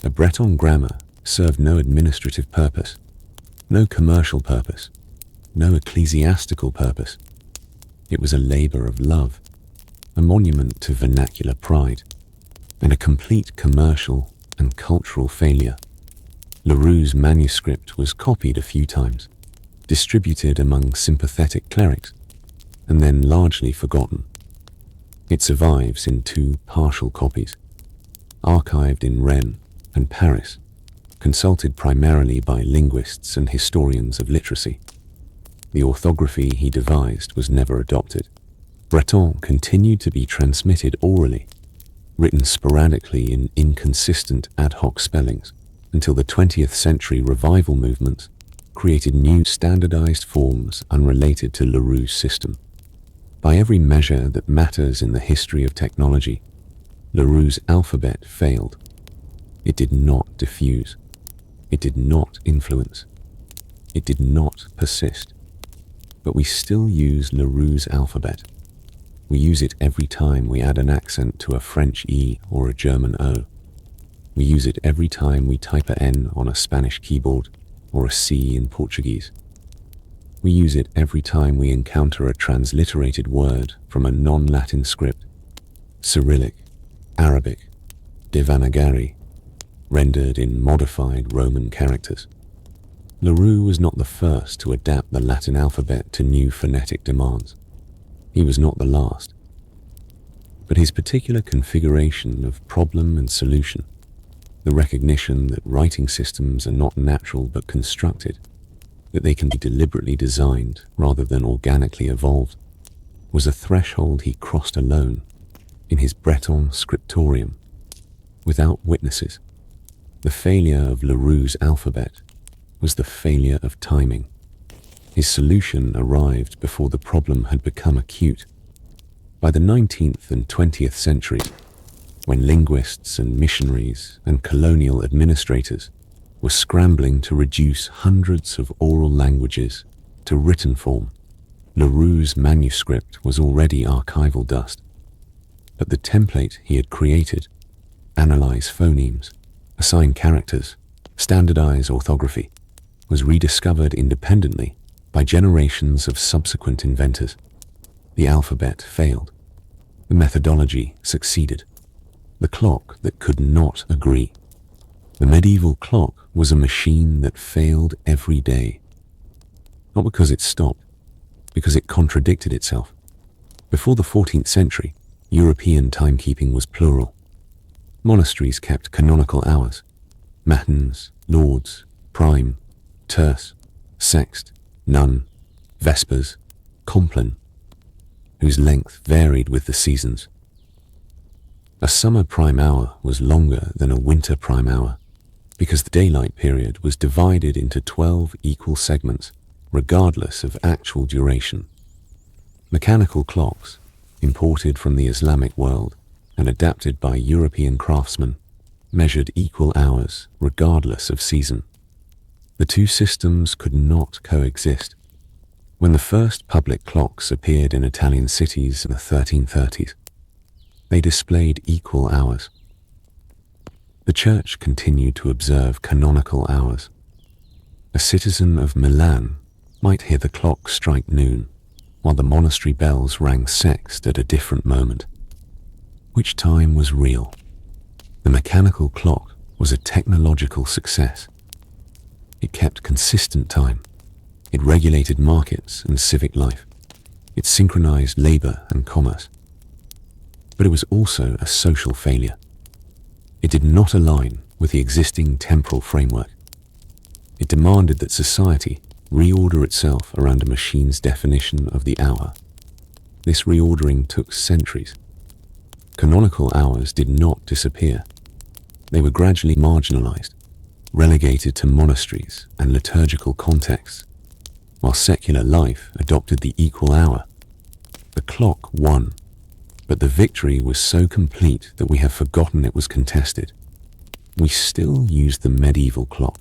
A Breton grammar served no administrative purpose, no commercial purpose, no ecclesiastical purpose. It was a labor of love, a monument to vernacular pride, and a complete commercial and cultural failure. Leroux's manuscript was copied a few times, distributed among sympathetic clerics, and then largely forgotten. It survives in two partial copies, archived in Rennes and Paris, consulted primarily by linguists and historians of literacy. The orthography he devised was never adopted. Breton continued to be transmitted orally, written sporadically in inconsistent ad hoc spellings, until the 20th century revival movements created new standardized forms unrelated to Leroux's system. By every measure that matters in the history of technology, Leroux's alphabet failed. It did not diffuse. It did not influence. It did not persist. But we still use Leroux's alphabet. We use it every time we add an accent to a French E or a German O. We use it every time we type an N on a Spanish keyboard, or a C in Portuguese. We use it every time we encounter a transliterated word from a non-Latin script, Cyrillic, Arabic, Devanagari, rendered in modified Roman characters. Leroux was not the first to adapt the Latin alphabet to new phonetic demands. He was not the last. But his particular configuration of problem and solution, the recognition that writing systems are not natural but constructed, that they can be deliberately designed rather than organically evolved, was a threshold he crossed alone in his Breton scriptorium, without witnesses. The failure of Leroux's alphabet was the failure of timing. His solution arrived before the problem had become acute. By the 19th and 20th centuries, when linguists and missionaries and colonial administrators were scrambling to reduce hundreds of oral languages to written form, Leroux's manuscript was already archival dust. But the template he had created, analyze phonemes, assign characters, standardize orthography, was rediscovered independently by generations of subsequent inventors. The alphabet failed. The methodology succeeded. The clock that could not agree. The medieval clock was a machine that failed every day. Not because it stopped, because it contradicted itself. Before the 14th century, European timekeeping was plural. Monasteries kept canonical hours: matins, lauds, prime, terce, sext, none, vespers, compline, whose length varied with the seasons. A summer prime hour was longer than a winter prime hour, because the daylight period was divided into 12 equal segments, regardless of actual duration. Mechanical clocks, imported from the Islamic world and adapted by European craftsmen, measured equal hours regardless of season. The two systems could not coexist. When the first public clocks appeared in Italian cities in the 1330s, they displayed equal hours. The church continued to observe canonical hours. A citizen of Milan might hear the clock strike noon, while the monastery bells rang sext at a different moment. Which time was real? The mechanical clock was a technological success. It kept consistent time. It regulated markets and civic life. It synchronized labor and commerce. But it was also a social failure. It did not align with the existing temporal framework. It demanded that society reorder itself around a machine's definition of the hour. This reordering took centuries. Canonical hours did not disappear. They were gradually marginalized, relegated to monasteries and liturgical contexts, while secular life adopted the equal hour. The clock won, but the victory was so complete that we have forgotten it was contested. We still use the medieval clock,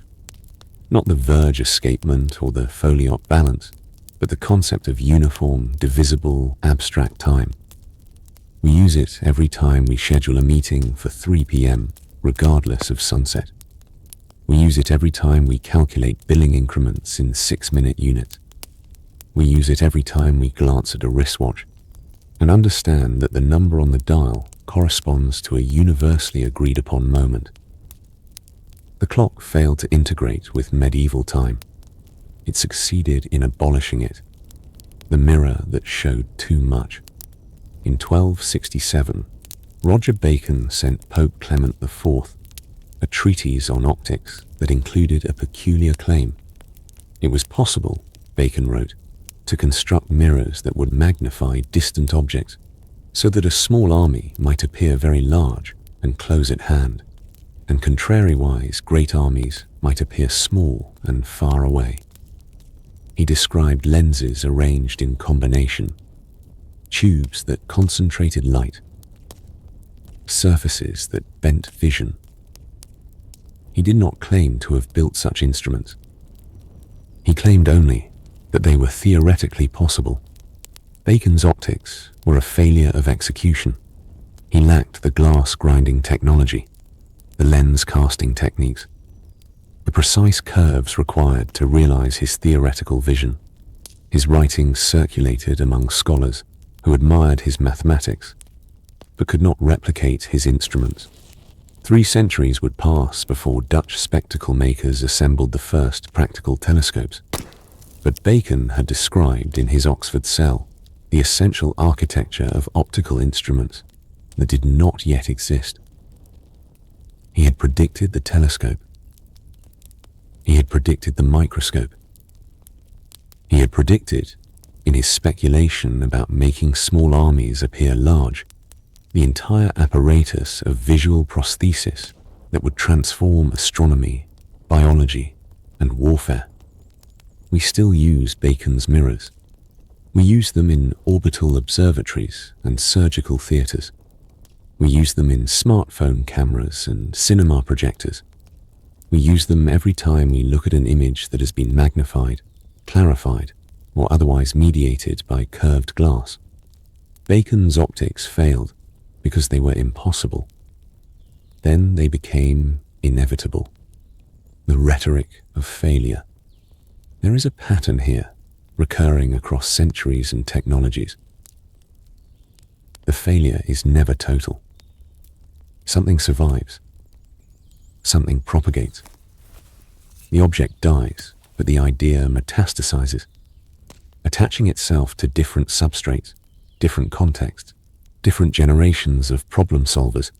not the verge escapement or the foliot balance, but the concept of uniform, divisible, abstract time. We use it every time we schedule a meeting for 3 p.m., regardless of sunset. We use it every time we calculate billing increments in 6-minute units. We use it every time we glance at a wristwatch and understand that the number on the dial corresponds to a universally agreed upon moment. The clock failed to integrate with medieval time. It succeeded in abolishing it, the mirror that showed too much. In 1267, Roger Bacon sent Pope Clement IV a treatise on optics that included a peculiar claim. It was possible, Bacon wrote, to construct mirrors that would magnify distant objects so that a small army might appear very large and close at hand, and contrariwise great armies might appear small and far away. He described lenses arranged in combination, tubes that concentrated light, surfaces that bent vision. He did not claim to have built such instruments. He claimed only that they were theoretically possible. Bacon's optics were a failure of execution. He lacked the glass grinding technology, the lens casting techniques. the precise curves required to realize his theoretical vision. His writings circulated among scholars who admired his mathematics, but could not replicate his instruments. 3 centuries would pass before Dutch spectacle makers assembled the first practical telescopes. But Bacon had described in his Oxford cell the essential architecture of optical instruments that did not yet exist. He had predicted the telescope. He had predicted the microscope. He had predicted, in his speculation about making small armies appear large, the entire apparatus of visual prosthesis that would transform astronomy, biology, and warfare. We still use Bacon's mirrors. We use them in orbital observatories and surgical theatres. We use them in smartphone cameras and cinema projectors. We use them every time we look at an image that has been magnified, clarified, or otherwise mediated by curved glass. Bacon's optics failed because they were impossible. Then they became inevitable. The rhetoric of failure. There is a pattern here, recurring across centuries and technologies. The failure is never total. Something survives. Something propagates. The object dies, but the idea metastasizes, attaching itself to different substrates, different contexts, different generations of problem solvers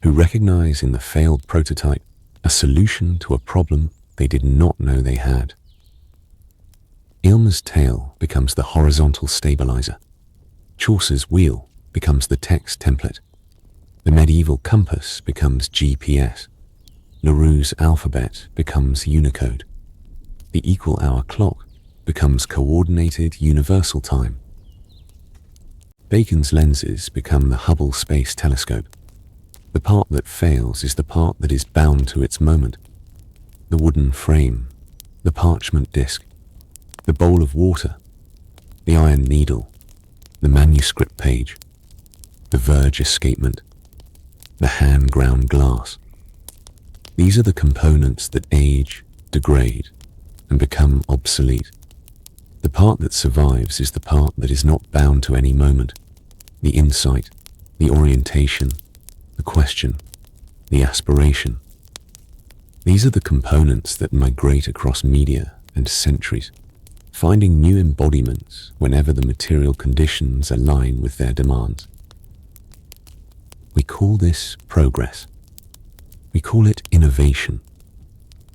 who recognize in the failed prototype a solution to a problem they did not know they had. Ilma's tail becomes the horizontal stabilizer. Chaucer's wheel becomes the text template. The medieval compass becomes GPS. Leroux's alphabet becomes Unicode. The equal-hour clock becomes coordinated universal time. Bacon's lenses become the Hubble Space Telescope. The part that fails is the part that is bound to its moment. The wooden frame, the parchment disc, the bowl of water, the iron needle, the manuscript page, the verge escapement, the hand-ground glass. These are the components that age, degrade, and become obsolete. The part that survives is the part that is not bound to any moment. The insight, the orientation, the question, the aspiration. These are the components that migrate across media and centuries, finding new embodiments whenever the material conditions align with their demands. We call this progress. We call it innovation.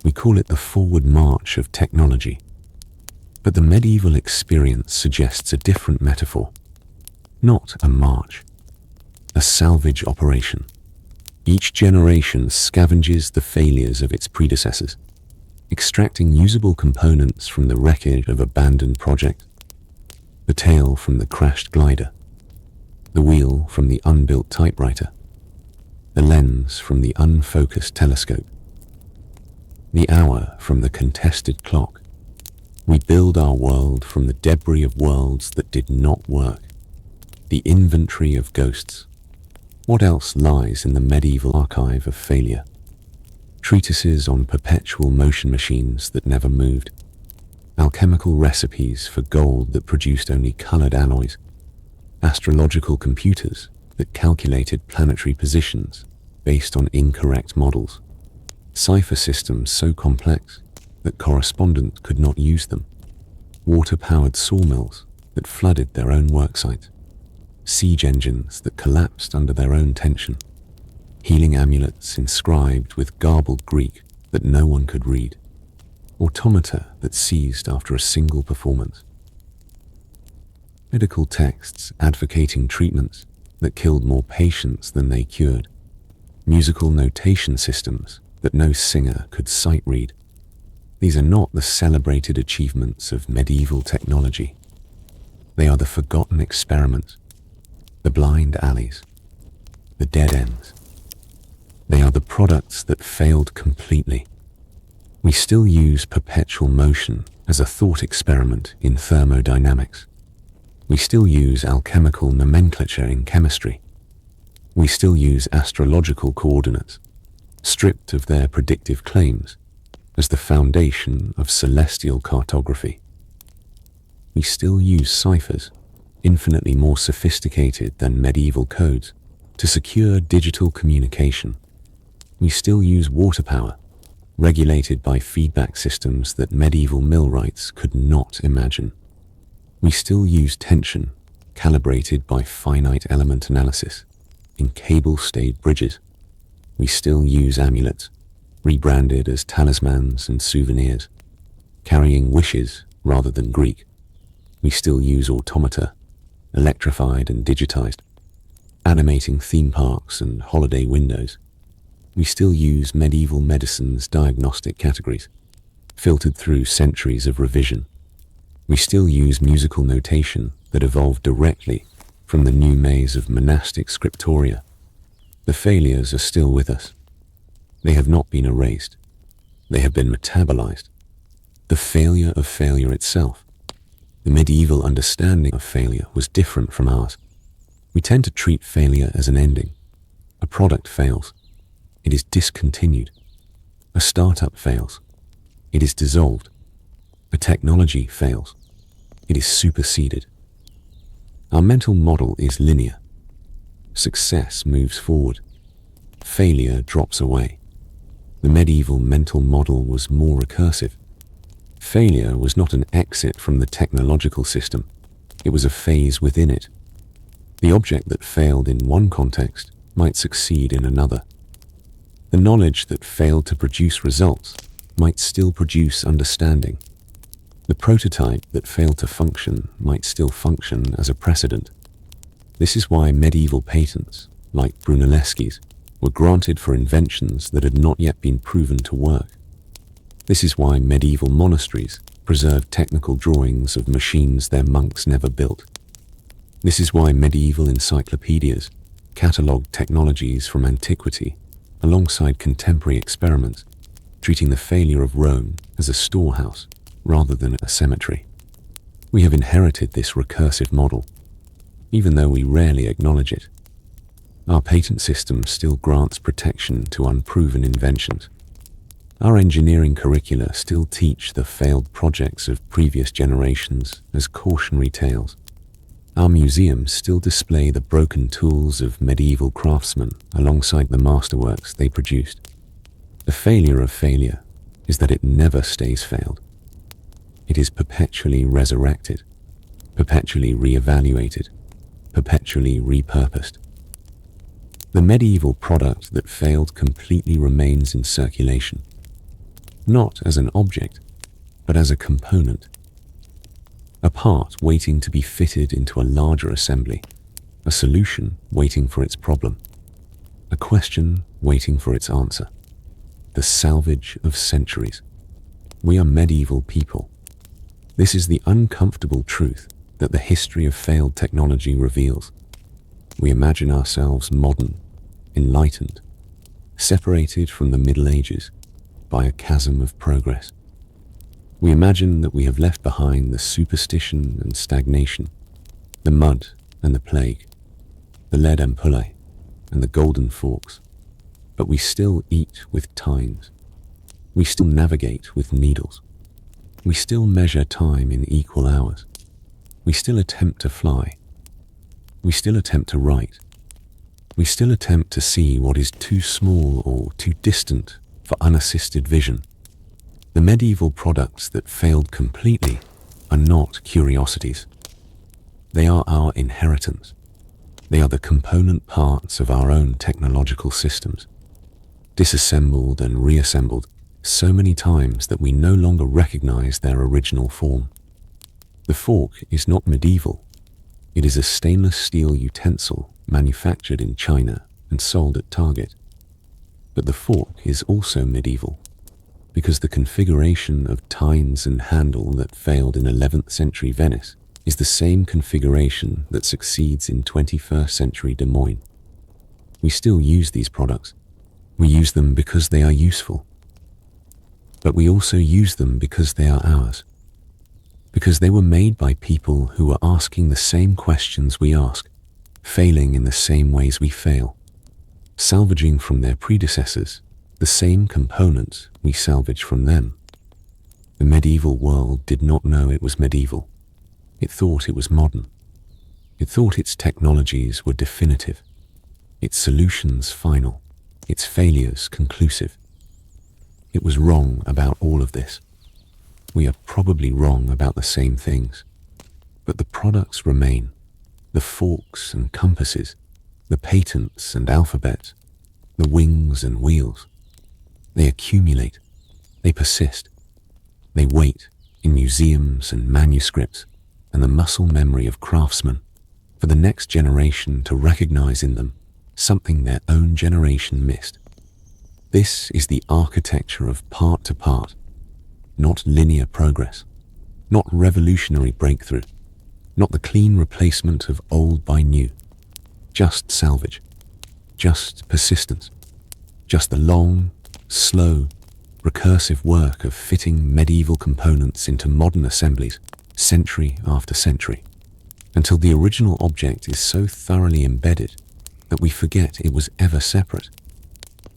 We call it the forward march of technology. But the medieval experience suggests a different metaphor. Not a march, a salvage operation. Each generation scavenges the failures of its predecessors, extracting usable components from the wreckage of abandoned projects. The tail from the crashed glider, the wheel from the unbuilt typewriter, the lens from the unfocused telescope, the hour from the contested clock. We build our world from the debris of worlds that did not work, the inventory of ghosts. What else lies in the medieval archive of failure? Treatises on perpetual motion machines that never moved, alchemical recipes for gold that produced only colored alloys, astrological computers that calculated planetary positions based on incorrect models, cipher systems so complex that correspondents could not use them, water-powered sawmills that flooded their own worksites, siege engines that collapsed under their own tension, healing amulets inscribed with garbled Greek that no one could read, automata that ceased after a single performance, medical texts advocating treatments that killed more patients than they cured, musical notation systems that no singer could sight read. These are not the celebrated achievements of medieval technology. They are the forgotten experiments, the blind alleys, the dead ends. They are the products that failed completely. We still use perpetual motion as a thought experiment in thermodynamics. We still use alchemical nomenclature in chemistry. We still use astrological coordinates, stripped of their predictive claims, as the foundation of celestial cartography. We still use ciphers, infinitely more sophisticated than medieval codes, to secure digital communication. We still use water power, regulated by feedback systems that medieval millwrights could not imagine. We still use tension, calibrated by finite element analysis, in cable-stayed bridges. We still use amulets, rebranded as talismans and souvenirs, carrying wishes rather than Greek. We still use automata, electrified and digitized, animating theme parks and holiday windows. We still use medieval medicine's diagnostic categories, filtered through centuries of revision. We still use musical notation that evolved directly from the new maze of monastic scriptoria. The failures are still with us. They have not been erased. They have been metabolized. The failure of failure itself. The medieval understanding of failure was different from ours. We tend to treat failure as an ending. A product fails. It is discontinued. A startup fails. It is dissolved. A technology fails. It is superseded. Our mental model is linear. Success moves forward. Failure drops away. The medieval mental model was more recursive. Failure was not an exit from the technological system. It was a phase within it. The object that failed in one context might succeed in another. The knowledge that failed to produce results might still produce understanding. The prototype that failed to function might still function as a precedent. This is why medieval patents, like Brunelleschi's, were granted for inventions that had not yet been proven to work. This is why medieval monasteries preserved technical drawings of machines their monks never built. This is why medieval encyclopedias catalogued technologies from antiquity alongside contemporary experiments, treating the failure of Rome as a storehouse rather than a cemetery. We have inherited this recursive model, even though we rarely acknowledge it. Our patent system still grants protection to unproven inventions. Our engineering curricula still teach the failed projects of previous generations as cautionary tales. Our museums still display the broken tools of medieval craftsmen alongside the masterworks they produced. The failure of failure is that it never stays failed. It is perpetually resurrected, perpetually re-evaluated, perpetually repurposed. The medieval product that failed completely remains in circulation, not as an object, but as a component. A part waiting to be fitted into a larger assembly, a solution waiting for its problem, a question waiting for its answer. The salvage of centuries. We are medieval people. This is the uncomfortable truth that the history of failed technology reveals. We imagine ourselves modern, enlightened, separated from the Middle Ages by a chasm of progress. We imagine that we have left behind the superstition and stagnation, the mud and the plague, the lead ampullae and the golden forks. But we still eat with tines. We still navigate with needles. We still measure time in equal hours. We still attempt to fly. We still attempt to write. We still attempt to see what is too small or too distant for unassisted vision. The medieval products that failed completely are not curiosities. They are our inheritance. They are the component parts of our own technological systems, disassembled and reassembled so many times that we no longer recognize their original form. The fork is not medieval. It is a stainless steel utensil manufactured in China and sold at Target. But the fork is also medieval, because the configuration of tines and handle that failed in 11th century Venice is the same configuration that succeeds in 21st century Des Moines. We still use these products. We use them because they are useful. But we also use them because they are ours. Because they were made by people who were asking the same questions we ask, failing in the same ways we fail, salvaging from their predecessors the same components we salvage from them. The medieval world did not know it was medieval. It thought it was modern. It thought its technologies were definitive, its solutions final, its failures conclusive. It was wrong about all of this. We are probably wrong about the same things. But the products remain. The forks and compasses, the patents and alphabets, the wings and wheels. They accumulate. They persist. They wait in museums and manuscripts and the muscle memory of craftsmen for the next generation to recognize in them something their own generation missed. This is the architecture of part to part, not linear progress, not revolutionary breakthrough, not the clean replacement of old by new, just salvage, just persistence, just the long, slow, recursive work of fitting medieval components into modern assemblies, century after century, until the original object is so thoroughly embedded that we forget it was ever separate.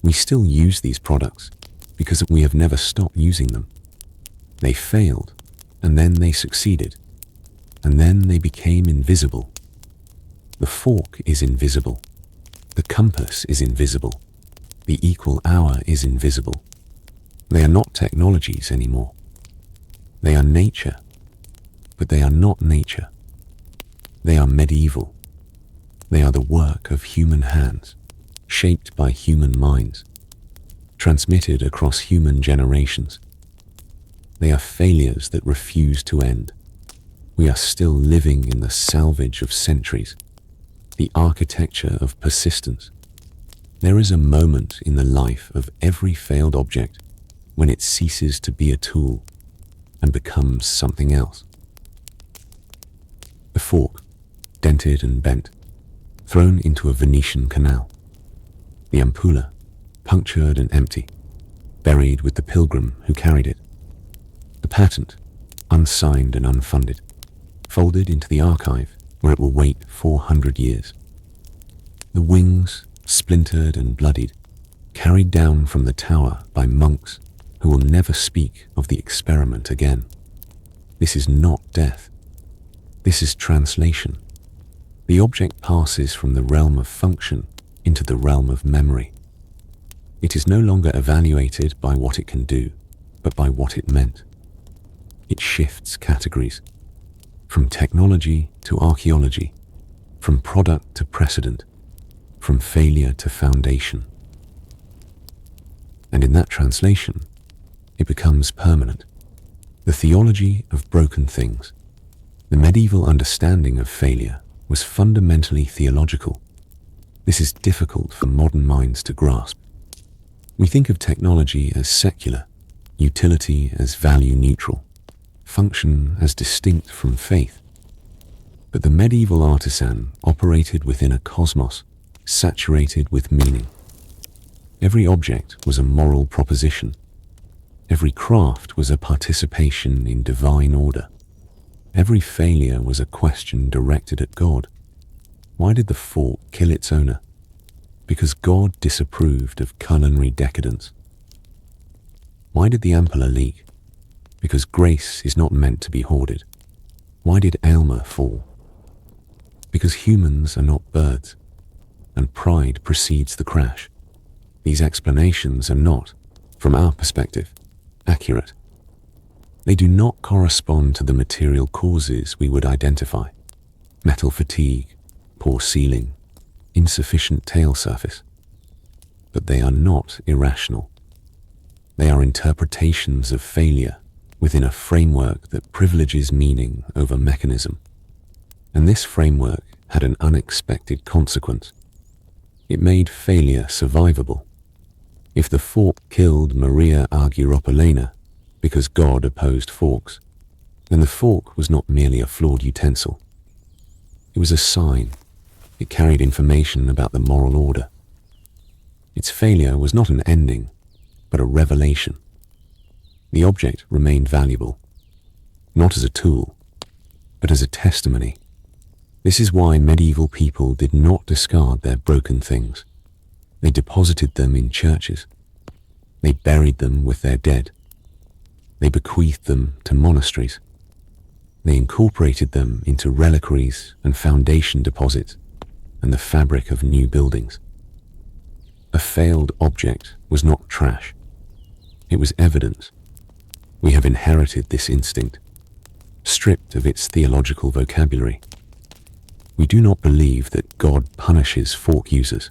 We still use these products because we have never stopped using them. They failed, and then they succeeded, and then they became invisible. The fork is invisible. The compass is invisible. The equal hour is invisible. They are not technologies anymore. They are nature, but they are not nature. They are medieval. They are the work of human hands, shaped by human minds, transmitted across human generations. They are failures that refuse to end. We are still living in the salvage of centuries, the architecture of persistence. There is a moment in the life of every failed object when it ceases to be a tool and becomes something else. The fork, dented and bent, thrown into a Venetian canal. The ampulla, punctured and empty, buried with the pilgrim who carried it. The patent, unsigned and unfunded, folded into the archive where it will wait 400 years. The wings, splintered and bloodied, carried down from the tower by monks who will never speak of the experiment again. This is not death. This is translation. The object passes from the realm of function into the realm of memory. It is no longer evaluated by what it can do, but by what it meant. It shifts categories, from technology to archaeology, from product to precedent, from failure to foundation. And in that translation, it becomes permanent. The theology of broken things, the medieval understanding of failure, was fundamentally theological. This is difficult for modern minds to grasp. We think of technology as secular, utility as value neutral, function as distinct from faith. But the medieval artisan operated within a cosmos saturated with meaning. Every object was a moral proposition. Every craft was a participation in divine order. Every failure was a question directed at God. Why did the fork kill its owner? Because God disapproved of culinary decadence. Why did the ampulla leak? Because grace is not meant to be hoarded. Why did Aylmer fall? Because humans are not birds, and pride precedes the crash. These explanations are not, from our perspective, accurate. They do not correspond to the material causes we would identify: metal fatigue, poor sealing, insufficient tail surface. But they are not irrational. They are interpretations of failure within a framework that privileges meaning over mechanism. And this framework had an unexpected consequence. It made failure survivable. If the fork killed Maria Argyropylena because God opposed forks, then the fork was not merely a flawed utensil. It was a sign. It carried information about the moral order. Its failure was not an ending, but a revelation. The object remained valuable, not as a tool, but as a testimony. This is why medieval people did not discard their broken things. They deposited them in churches. They buried them with their dead. They bequeathed them to monasteries. They incorporated them into reliquaries and foundation deposits and the fabric of new buildings. A failed object was not trash. It was evidence. We have inherited this instinct, stripped of its theological vocabulary. We do not believe that God punishes fork users,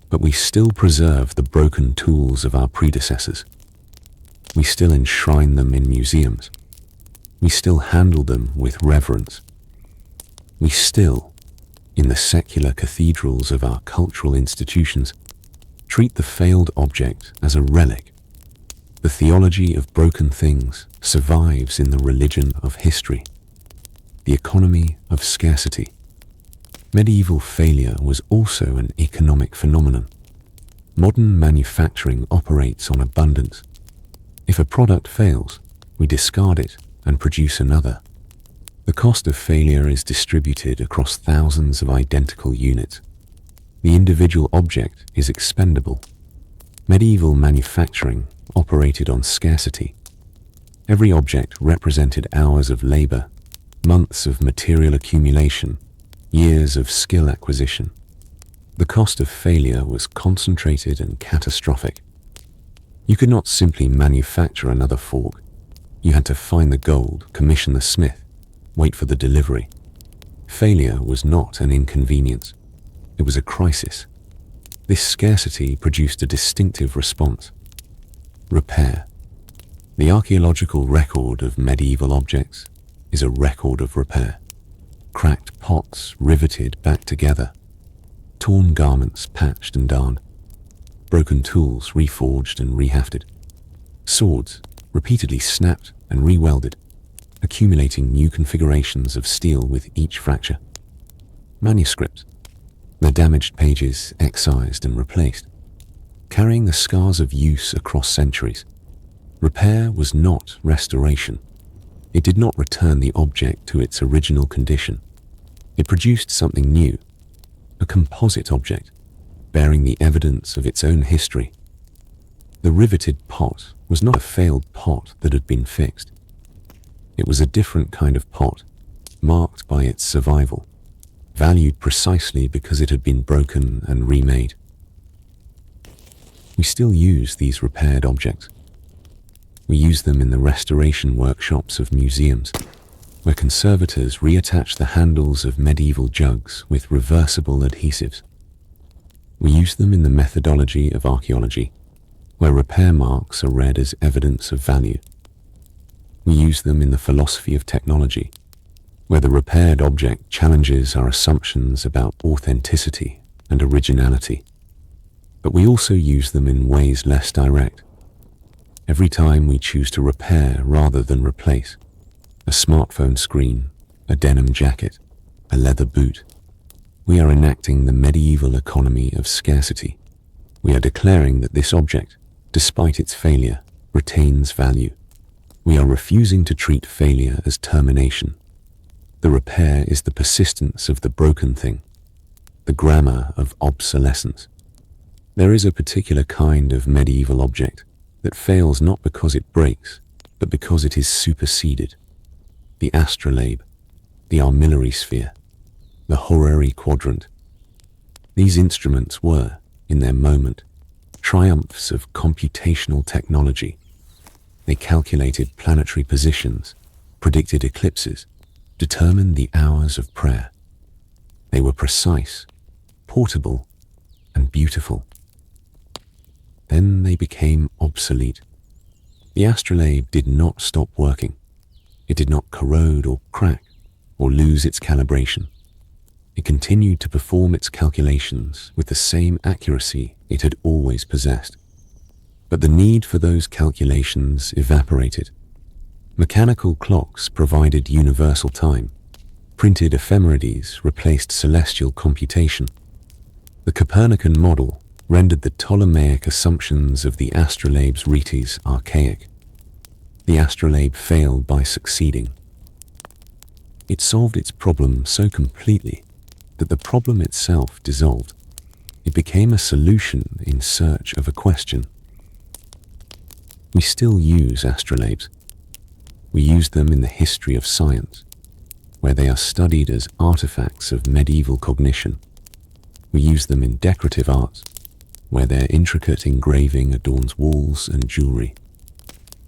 but we still preserve the broken tools of our predecessors. We still enshrine them in museums. We still handle them with reverence. We still, in the secular cathedrals of our cultural institutions, treat the failed object as a relic. The theology of broken things survives in the religion of history, the economy of scarcity. Medieval failure was also an economic phenomenon. Modern manufacturing operates on abundance. If a product fails, we discard it and produce another. The cost of failure is distributed across thousands of identical units. The individual object is expendable. Medieval manufacturing operated on scarcity. Every object represented hours of labor, months of material accumulation, years of skill acquisition. The cost of failure was concentrated and catastrophic. You could not simply manufacture another fork. You had to find the gold, commission the smith, wait for the delivery. Failure was not an inconvenience. It was a crisis. This scarcity produced a distinctive response. Repair. The archaeological record of medieval objects is a record of repair. Cracked pots riveted back together. Torn garments patched and darned. Broken tools reforged and rehafted. Swords repeatedly snapped and rewelded, accumulating new configurations of steel with each fracture. Manuscripts, their damaged pages excised and replaced, carrying the scars of use across centuries. Repair was not restoration. It did not return the object to its original condition. It produced something new, a composite object, bearing the evidence of its own history. The riveted pot was not a failed pot that had been fixed. It was a different kind of pot, marked by its survival, valued precisely because it had been broken and remade. We still use these repaired objects. We use them in the restoration workshops of museums, where conservators reattach the handles of medieval jugs with reversible adhesives. We use them in the methodology of archaeology, where repair marks are read as evidence of value. We use them in the philosophy of technology, where the repaired object challenges our assumptions about authenticity and originality. But we also use them in ways less direct. Every time we choose to repair rather than replace, a smartphone screen, a denim jacket, a leather boot, we are enacting the medieval economy of scarcity. We are declaring that this object, despite its failure, retains value. We are refusing to treat failure as termination. The repair is the persistence of the broken thing, the grammar of obsolescence. There is a particular kind of medieval object that fails not because it breaks, but because it is superseded. The astrolabe, the armillary sphere, the horary quadrant. These instruments were, in their moment, triumphs of computational technology. They calculated planetary positions, predicted eclipses, determined the hours of prayer. They were precise, portable, and beautiful. Then they became obsolete. The astrolabe did not stop working. It did not corrode or crack or lose its calibration. It continued to perform its calculations with the same accuracy it had always possessed. But the need for those calculations evaporated. Mechanical clocks provided universal time. Printed ephemerides replaced celestial computation. The Copernican model rendered the Ptolemaic assumptions of the astrolabe's rites archaic. The astrolabe failed by succeeding. It solved its problem so completely that the problem itself dissolved. It became a solution in search of a question. We still use astrolabes. We use them in the history of science, where they are studied as artifacts of medieval cognition. We use them in decorative arts, where their intricate engraving adorns walls and jewelry.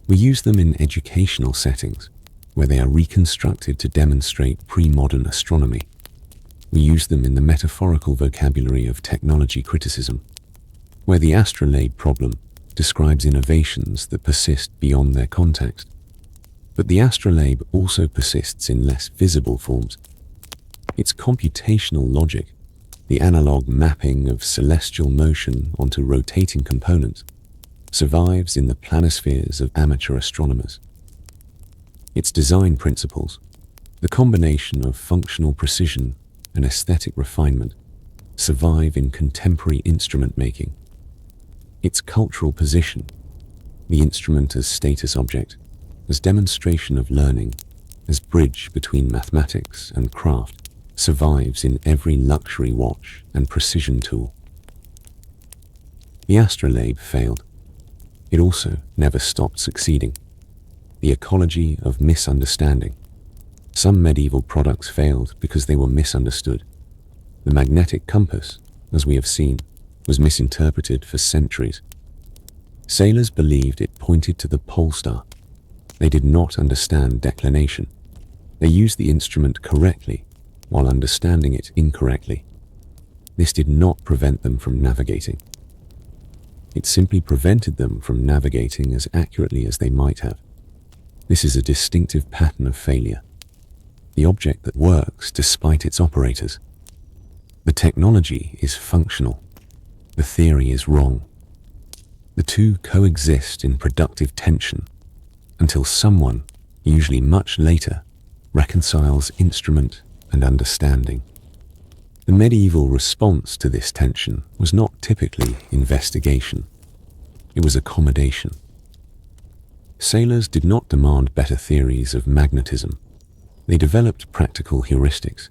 We use them in educational settings, where they are reconstructed to demonstrate pre-modern astronomy. We use them in the metaphorical vocabulary of technology criticism, where the astrolabe problem describes innovations that persist beyond their context. But the astrolabe also persists in less visible forms. Its computational logic, the analog mapping of celestial motion onto rotating components, survives in the planispheres of amateur astronomers. Its design principles, the combination of functional precision and aesthetic refinement, survive in contemporary instrument making. Its cultural position, the instrument as status object, as demonstration of learning, as bridge between mathematics and craft, survives in every luxury watch and precision tool. The astrolabe failed. It also never stopped succeeding. The ecology of misunderstanding. Some medieval products failed because they were misunderstood. The magnetic compass, as we have seen, was misinterpreted for centuries. Sailors believed it pointed to the pole star. They did not understand declination. They used the instrument correctly while understanding it incorrectly. This did not prevent them from navigating. It simply prevented them from navigating as accurately as they might have. This is a distinctive pattern of failure. The object that works despite its operators. The technology is functional. The theory is wrong. The two coexist in productive tension until someone, usually much later, reconciles instrument and understanding. The medieval response to this tension was not typically investigation. It was accommodation. Sailors did not demand better theories of magnetism. They developed practical heuristics,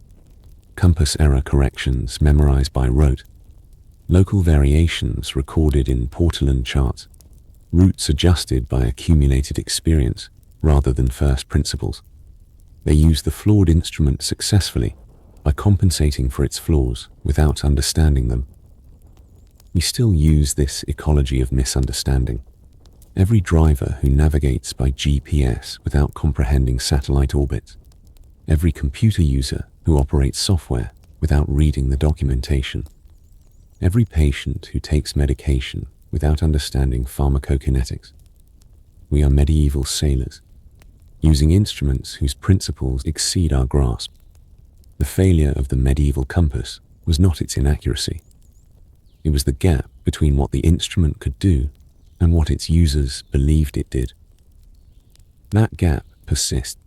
compass error corrections memorized by rote, local variations recorded in Portolan charts, routes adjusted by accumulated experience rather than first principles. They used the flawed instrument successfully by compensating for its flaws without understanding them. We still use this ecology of misunderstanding. Every driver who navigates by GPS without comprehending satellite orbits, every computer user who operates software without reading the documentation, every patient who takes medication without understanding pharmacokinetics. We are medieval sailors, using instruments whose principles exceed our grasp. The failure of the medieval compass was not its inaccuracy. It was the gap between what the instrument could do and what its users believed it did. That gap persists.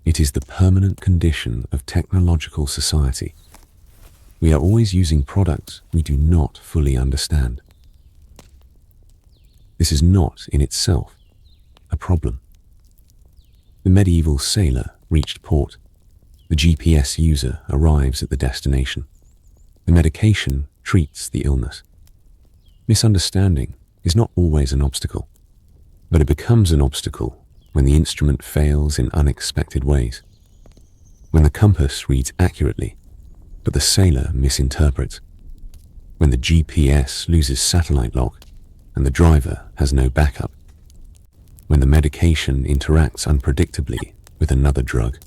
It is the permanent condition of technological society. We are always using products we do not fully understand. This is not in itself a problem. The medieval sailor reached port. The GPS user arrives at the destination. The medication treats the illness. Misunderstanding is not always an obstacle, but it becomes an obstacle when the instrument fails in unexpected ways. When the compass reads accurately, but the sailor misinterprets. When the GPS loses satellite lock and the driver has no backup. When the medication interacts unpredictably with another drug.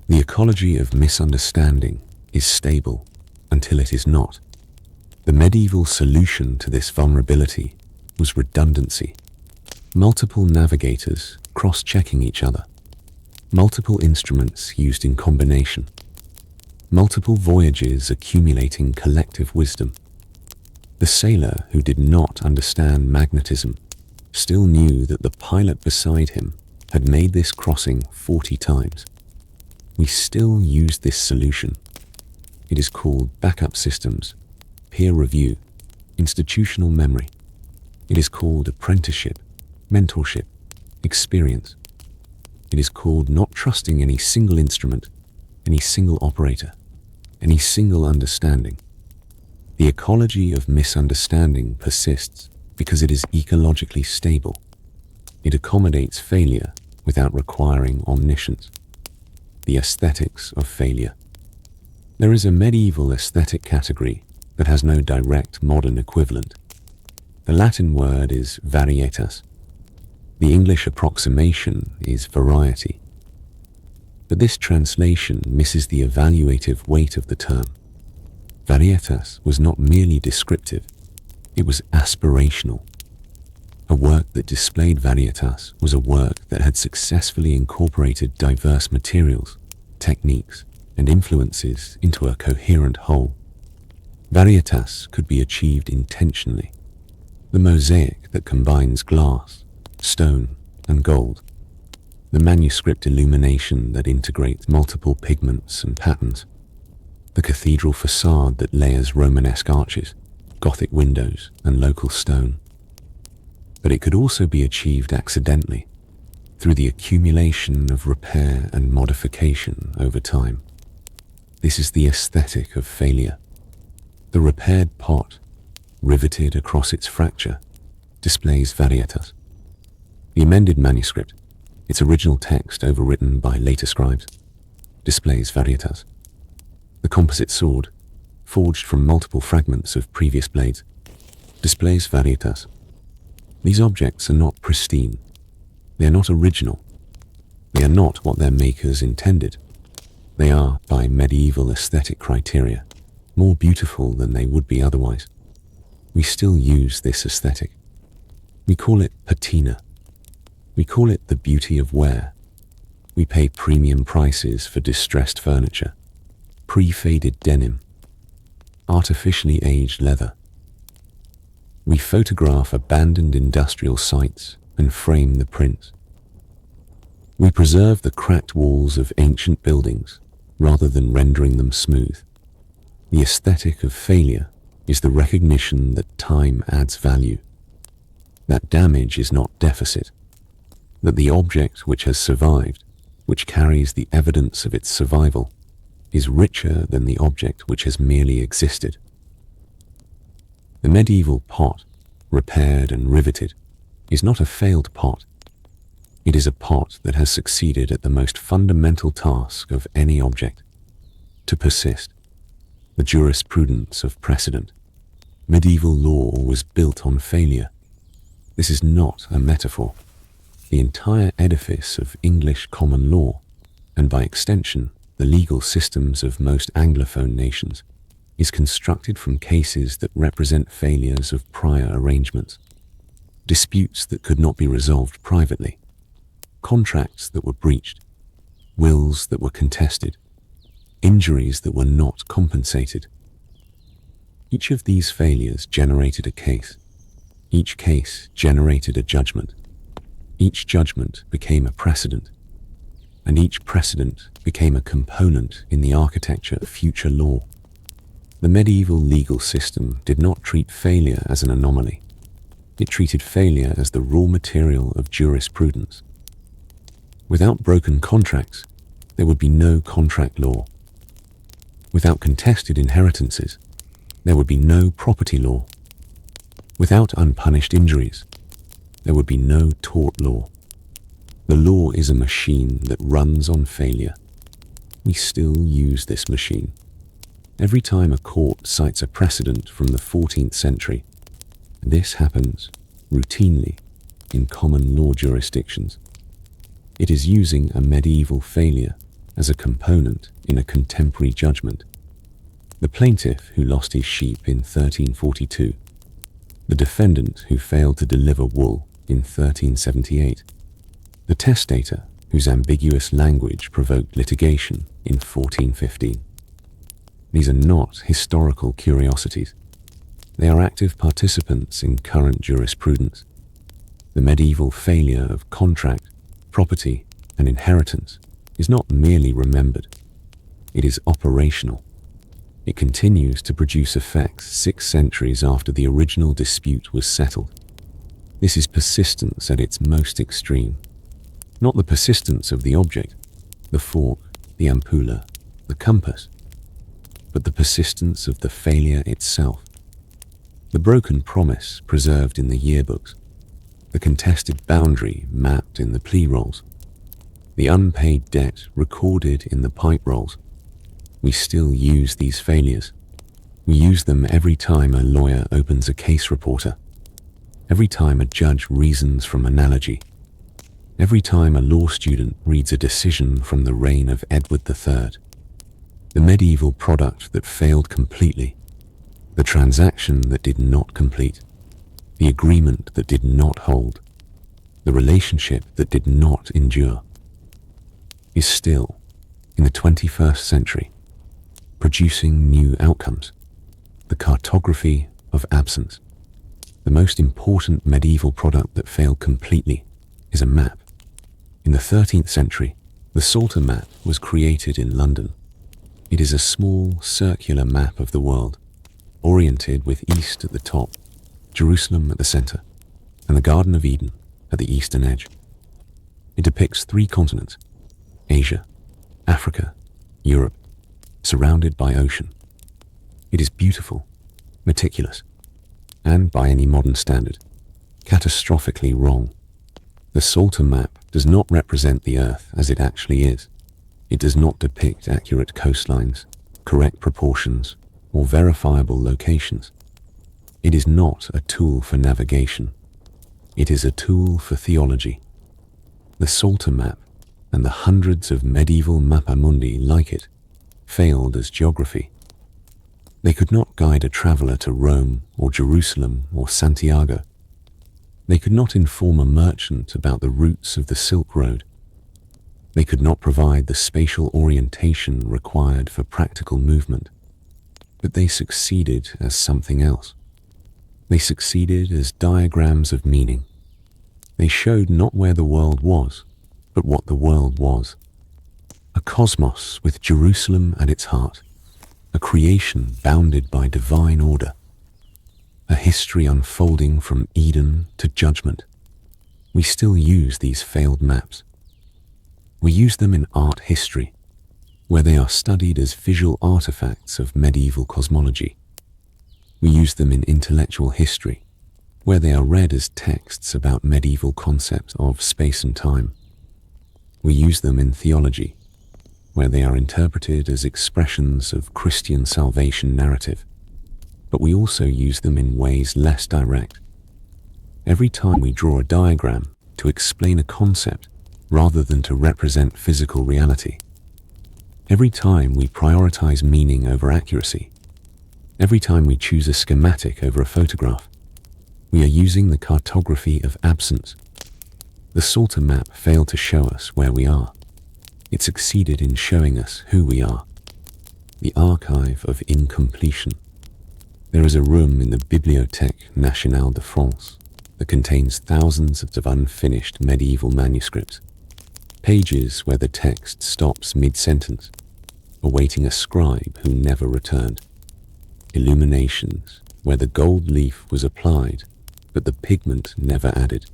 The ecology of misunderstanding is stable until it is not. The medieval solution to this vulnerability was redundancy. Multiple navigators cross-checking each other. Multiple instruments used in combination. Multiple voyages accumulating collective wisdom. The sailor who did not understand magnetism still knew that the pilot beside him had made this crossing 40 times. We still use this solution. It is called backup systems, peer review, institutional memory. It is called apprenticeship, mentorship, experience. It is called not trusting any single instrument, any single operator, any single understanding. The ecology of misunderstanding persists because it is ecologically stable. It accommodates failure without requiring omniscience. The aesthetics of failure. There is a medieval aesthetic category that has no direct modern equivalent. The Latin word is varietas. The English approximation is variety. But this translation misses the evaluative weight of the term. Varietas was not merely descriptive, it was aspirational. A work that displayed varietas was a work that had successfully incorporated diverse materials, techniques, and influences into a coherent whole. Varietas could be achieved intentionally. The mosaic that combines glass, stone, and gold. The manuscript illumination that integrates multiple pigments and patterns. The cathedral facade that layers Romanesque arches, Gothic windows, and local stone. But it could also be achieved accidentally, through the accumulation of repair and modification over time. This is the aesthetic of failure. The repaired pot, riveted across its fracture, displays varietas. The amended manuscript, its original text overwritten by later scribes, displays varietas. The composite sword, forged from multiple fragments of previous blades, displays varietas. These objects are not pristine. They are not original. They are not what their makers intended. They are, by medieval aesthetic criteria, more beautiful than they would be otherwise. We still use this aesthetic. We call it patina. We call it the beauty of wear. We pay premium prices for distressed furniture, pre-faded denim, artificially aged leather. We photograph abandoned industrial sites and frame the prints. We preserve the cracked walls of ancient buildings rather than rendering them smooth. The aesthetic of failure is the recognition that time adds value, that damage is not deficit, that the object which has survived, which carries the evidence of its survival, is richer than the object which has merely existed. The medieval pot, repaired and riveted, is not a failed pot. It is a pot that has succeeded at the most fundamental task of any object, to persist. The jurisprudence of precedent. Medieval law was built on failure. This is not a metaphor. The entire edifice of English common law, and by extension, the legal systems of most Anglophone nations, is constructed from cases that represent failures of prior arrangements, disputes that could not be resolved privately, contracts that were breached, wills that were contested, injuries that were not compensated. Each of these failures generated a case. Each case generated a judgment. Each judgment became a precedent. And each precedent became a component in the architecture of future law. The medieval legal system did not treat failure as an anomaly. It treated failure as the raw material of jurisprudence. Without broken contracts, there would be no contract law. Without contested inheritances, there would be no property law. Without unpunished injuries, there would be no tort law. The law is a machine that runs on failure. We still use this machine. Every time a court cites a precedent from the 14th century, this happens routinely in common law jurisdictions. It is using a medieval failure as a component in a contemporary judgment. The plaintiff who lost his sheep in 1342, the defendant who failed to deliver wool in 1378, the testator whose ambiguous language provoked litigation in 1415. These are not historical curiosities. They are active participants in current jurisprudence. The medieval failure of contract, property, and inheritance is not merely remembered. It is operational. It continues to produce effects 6 centuries after the original dispute was settled. This is persistence at its most extreme. Not the persistence of the object, the fork, the ampulla, the compass, but the persistence of the failure itself. The broken promise preserved in the yearbooks, the contested boundary mapped in the plea rolls, the unpaid debt recorded in the pipe rolls. We still use these failures. We use them every time a lawyer opens a case reporter, every time a judge reasons from analogy, every time a law student reads a decision from the reign of Edward III. The medieval product that failed completely, the transaction that did not complete, the agreement that did not hold, the relationship that did not endure, is still, in the 21st century, producing new outcomes. The cartography of absence. The most important medieval product that failed completely is a map. In the 13th century, the Psalter map was created in London. It is a small, circular map of the world, oriented with east at the top, Jerusalem at the center, and the Garden of Eden at the eastern edge. It depicts 3 continents, Asia, Africa, Europe, surrounded by ocean. It is beautiful, meticulous, and by any modern standard, catastrophically wrong. The Psalter map does not represent the Earth as it actually is. It does not depict accurate coastlines, correct proportions, or verifiable locations. It is not a tool for navigation. It is a tool for theology. The Psalter map and the hundreds of medieval mappamundi like it failed as geography. They could not guide a traveler to Rome or Jerusalem or Santiago. They could not inform a merchant about the routes of the Silk Road. They could not provide the spatial orientation required for practical movement. But they succeeded as something else. They succeeded as diagrams of meaning. They showed not where the world was, but what the world was. A cosmos with Jerusalem at its heart, a creation bounded by divine order, a history unfolding from Eden to judgment. We still use these failed maps. We use them in art history, where they are studied as visual artifacts of medieval cosmology. We use them in intellectual history, where they are read as texts about medieval concepts of space and time. We use them in theology, where they are interpreted as expressions of Christian salvation narrative. But we also use them in ways less direct. Every time we draw a diagram to explain a concept rather than to represent physical reality, every time we prioritize meaning over accuracy, every time we choose a schematic over a photograph, we are using the cartography of absence. The Psalter map failed to show us where we are. It succeeded in showing us who we are. The archive of incompletion. There is a room in the Bibliothèque Nationale de France that contains thousands of unfinished medieval manuscripts, pages where the text stops mid-sentence, awaiting a scribe who never returned, illuminations where the gold leaf was applied but the pigment never added,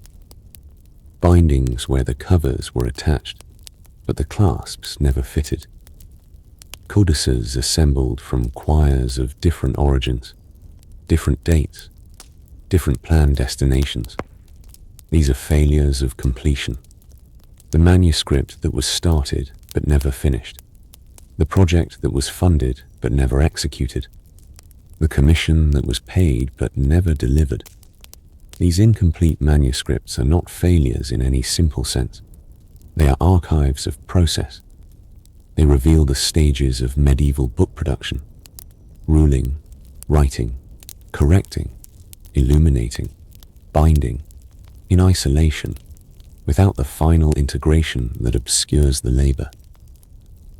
bindings where the covers were attached but the clasps never fitted, codices assembled from choirs of different origins, different dates, different planned destinations. These are failures of completion. The manuscript that was started but never finished, the project that was funded but never executed, the commission that was paid but never delivered. These incomplete manuscripts are not failures in any simple sense. They are archives of process. They reveal the stages of medieval book production: ruling, writing, correcting, illuminating, binding, in isolation, without the final integration that obscures the labor.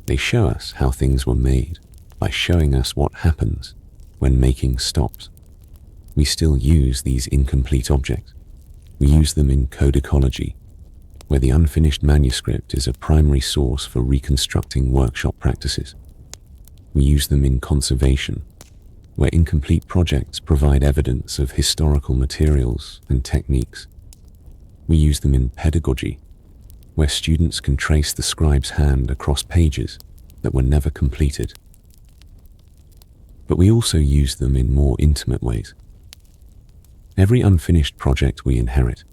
They show us how things were made by showing us what happens when making stops. We still use these incomplete objects. We use them in codicology, where the unfinished manuscript is a primary source for reconstructing workshop practices. We use them in conservation, where incomplete projects provide evidence of historical materials and techniques. We use them in pedagogy, where students can trace the scribe's hand across pages that were never completed. But we also use them in more intimate ways, Every unfinished project we inherit,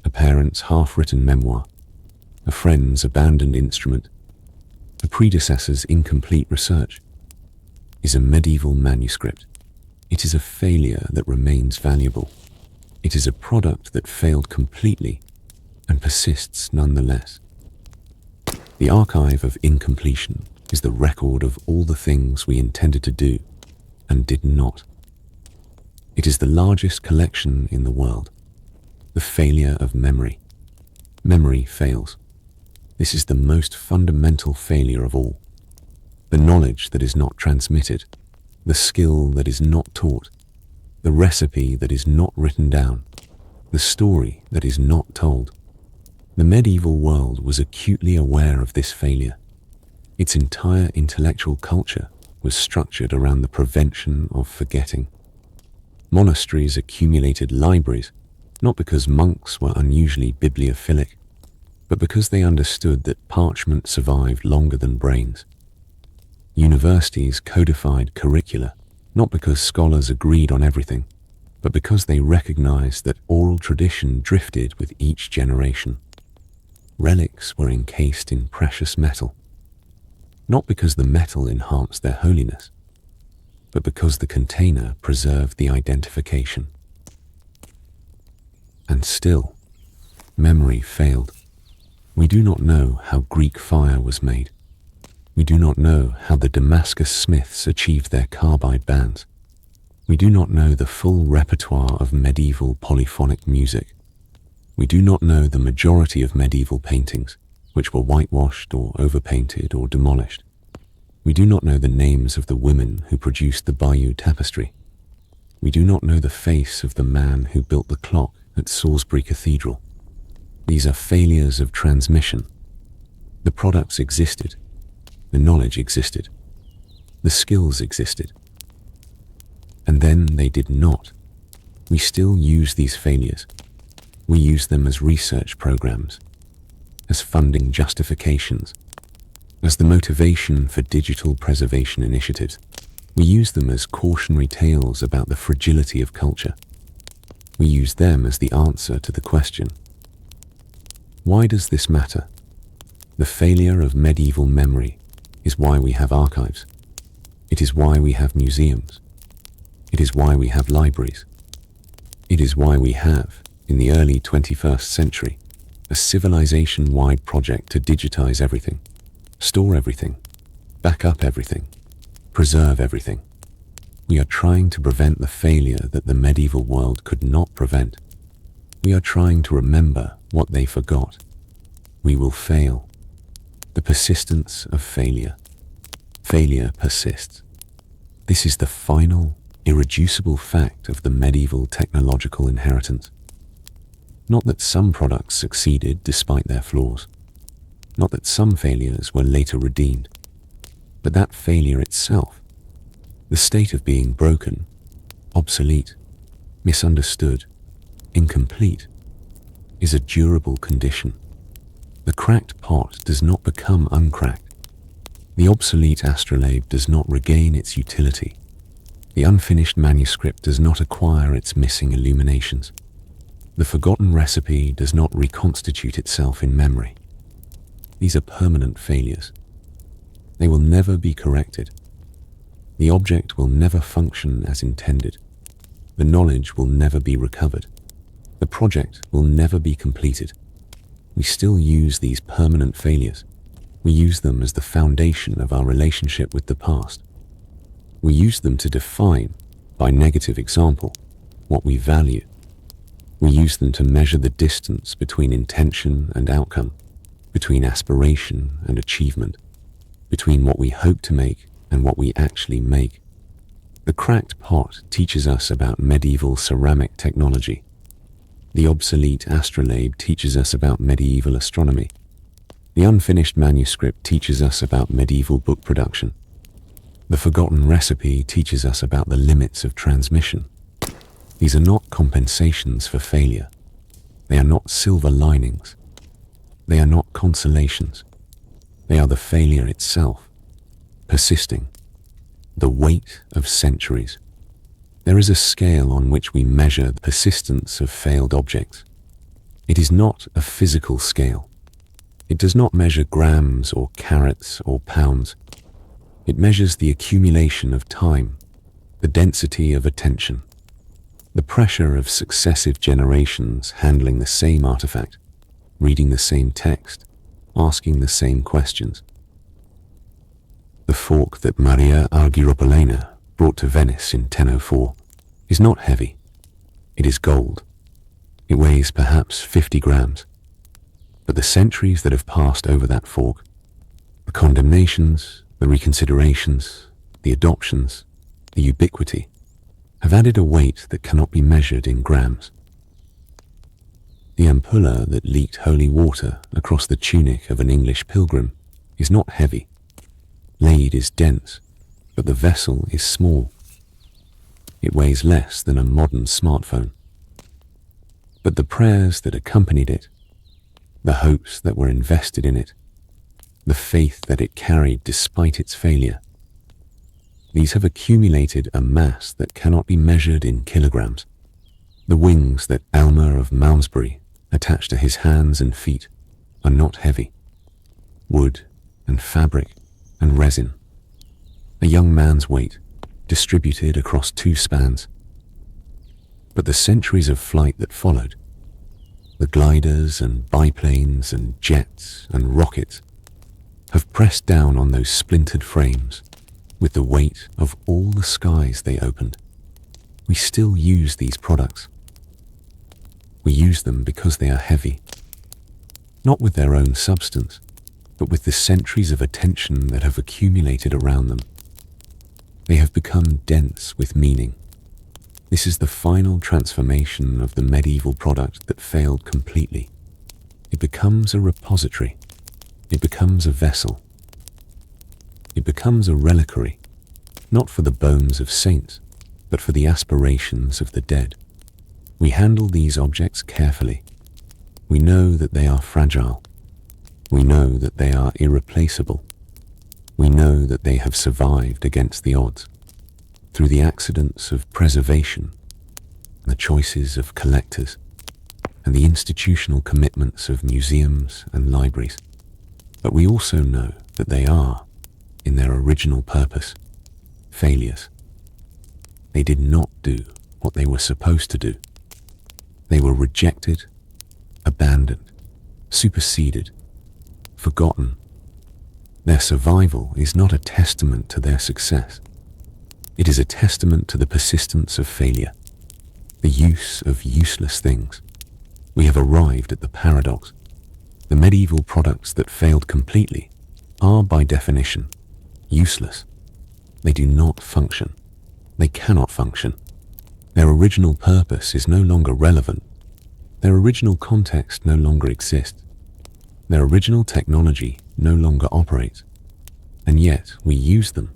a parent's half-written memoir, a friend's abandoned instrument, a predecessor's incomplete research, is a medieval manuscript. It is a failure that remains valuable. It is a product that failed completely and persists nonetheless. The archive of incompletion is the record of all the things we intended to do and did not. It is the largest collection in the world. The failure of memory. Memory fails. This is the most fundamental failure of all. The knowledge that is not transmitted, the skill that is not taught, the recipe that is not written down, the story that is not told. The medieval world was acutely aware of this failure. Its entire intellectual culture was structured around the prevention of forgetting. Monasteries accumulated libraries, not because monks were unusually bibliophilic, but because they understood that parchment survived longer than brains. Universities codified curricula, not because scholars agreed on everything, but because they recognized that oral tradition drifted with each generation. Relics were encased in precious metal, not because the metal enhanced their holiness, but because the container preserved the identification. And still, memory failed. We do not know how Greek fire was made. We do not know how the Damascus smiths achieved their carbide bands. We do not know the full repertoire of medieval polyphonic music. We do not know the majority of medieval paintings, which were whitewashed or overpainted or demolished. We do not know the names of the women who produced the Bayeux tapestry. We do not know the face of the man who built the clock at Salisbury Cathedral. These are failures of transmission. The products existed. The knowledge existed. The skills existed. And then they did not. We still use these failures. We use them as research programs, as funding justifications, as the motivation for digital preservation initiatives. We use them as cautionary tales about the fragility of culture. We use them as the answer to the question, why does this matter? The failure of medieval memory is why we have archives. It is why we have museums. It is why we have libraries. It is why we have, in the early 21st century, a civilization-wide project to digitize everything, store everything, back up everything, preserve everything. We are trying to prevent the failure that the medieval world could not prevent. We are trying to remember what they forgot. We will fail. The persistence of failure. Failure persists. This is the final, irreducible fact of the medieval technological inheritance. Not that some products succeeded despite their flaws. Not that some failures were later redeemed. But that failure itself, the state of being broken, obsolete, misunderstood, incomplete, is a durable condition. The cracked pot does not become uncracked. The obsolete astrolabe does not regain its utility. The unfinished manuscript does not acquire its missing illuminations. The forgotten recipe does not reconstitute itself in memory. These are permanent failures. They will never be corrected. The object will never function as intended. The knowledge will never be recovered. The project will never be completed. We still use these permanent failures. We use them as the foundation of our relationship with the past. We use them to define, by negative example, what we value. We use them to measure the distance between intention and outcome, between aspiration and achievement, between what we hope to make and what we actually make. The cracked pot teaches us about medieval ceramic technology. The obsolete astrolabe teaches us about medieval astronomy. The unfinished manuscript teaches us about medieval book production. The forgotten recipe teaches us about the limits of transmission. These are not compensations for failure. They are not silver linings. They are not consolations. They are the failure itself, persisting, the weight of centuries. There is a scale on which we measure the persistence of failed objects. It is not a physical scale. It does not measure grams or carats or pounds. It measures the accumulation of time, the density of attention, the pressure of successive generations handling the same artifact, reading the same text, asking the same questions. The fork that Maria Argyropoulos brought to Venice in 1004 is not heavy. It is gold. It weighs perhaps 50 grams. But the centuries that have passed over that fork, the condemnations, the reconsiderations, the adoptions, the ubiquity, have added a weight that cannot be measured in grams. The ampulla that leaked holy water across the tunic of an English pilgrim is not heavy. Lead is dense, but the vessel is small. It weighs less than a modern smartphone. But the prayers that accompanied it, the hopes that were invested in it, the faith that it carried despite its failure, these have accumulated a mass that cannot be measured in kilograms. The wings that Aylmer of Malmesbury attached to his hands and feet are not heavy. Wood and fabric and resin. A young man's weight, distributed across 2 spans. But the centuries of flight that followed, the gliders and biplanes and jets and rockets, have pressed down on those splintered frames with the weight of all the skies they opened. We still use these products. We use them because they are heavy, not with their own substance, but with the centuries of attention that have accumulated around them. They have become dense with meaning. This is the final transformation of the medieval product that failed completely. It becomes a repository. It becomes a vessel. It becomes a reliquary, not for the bones of saints, but for the aspirations of the dead. We handle these objects carefully. We know that they are fragile. We know that they are irreplaceable. We know that they have survived against the odds, through the accidents of preservation, the choices of collectors, and the institutional commitments of museums and libraries. But we also know that they are, in their original purpose, failures. They did not do what they were supposed to do. They were rejected, abandoned, superseded, forgotten. Their survival is not a testament to their success. It is a testament to the persistence of failure, the use of useless things. We have arrived at the paradox. The medieval products that failed completely are, by definition, useless. They do not function. They cannot function. Their original purpose is no longer relevant. Their original context no longer exists. Their original technology no longer operates. And yet we use them.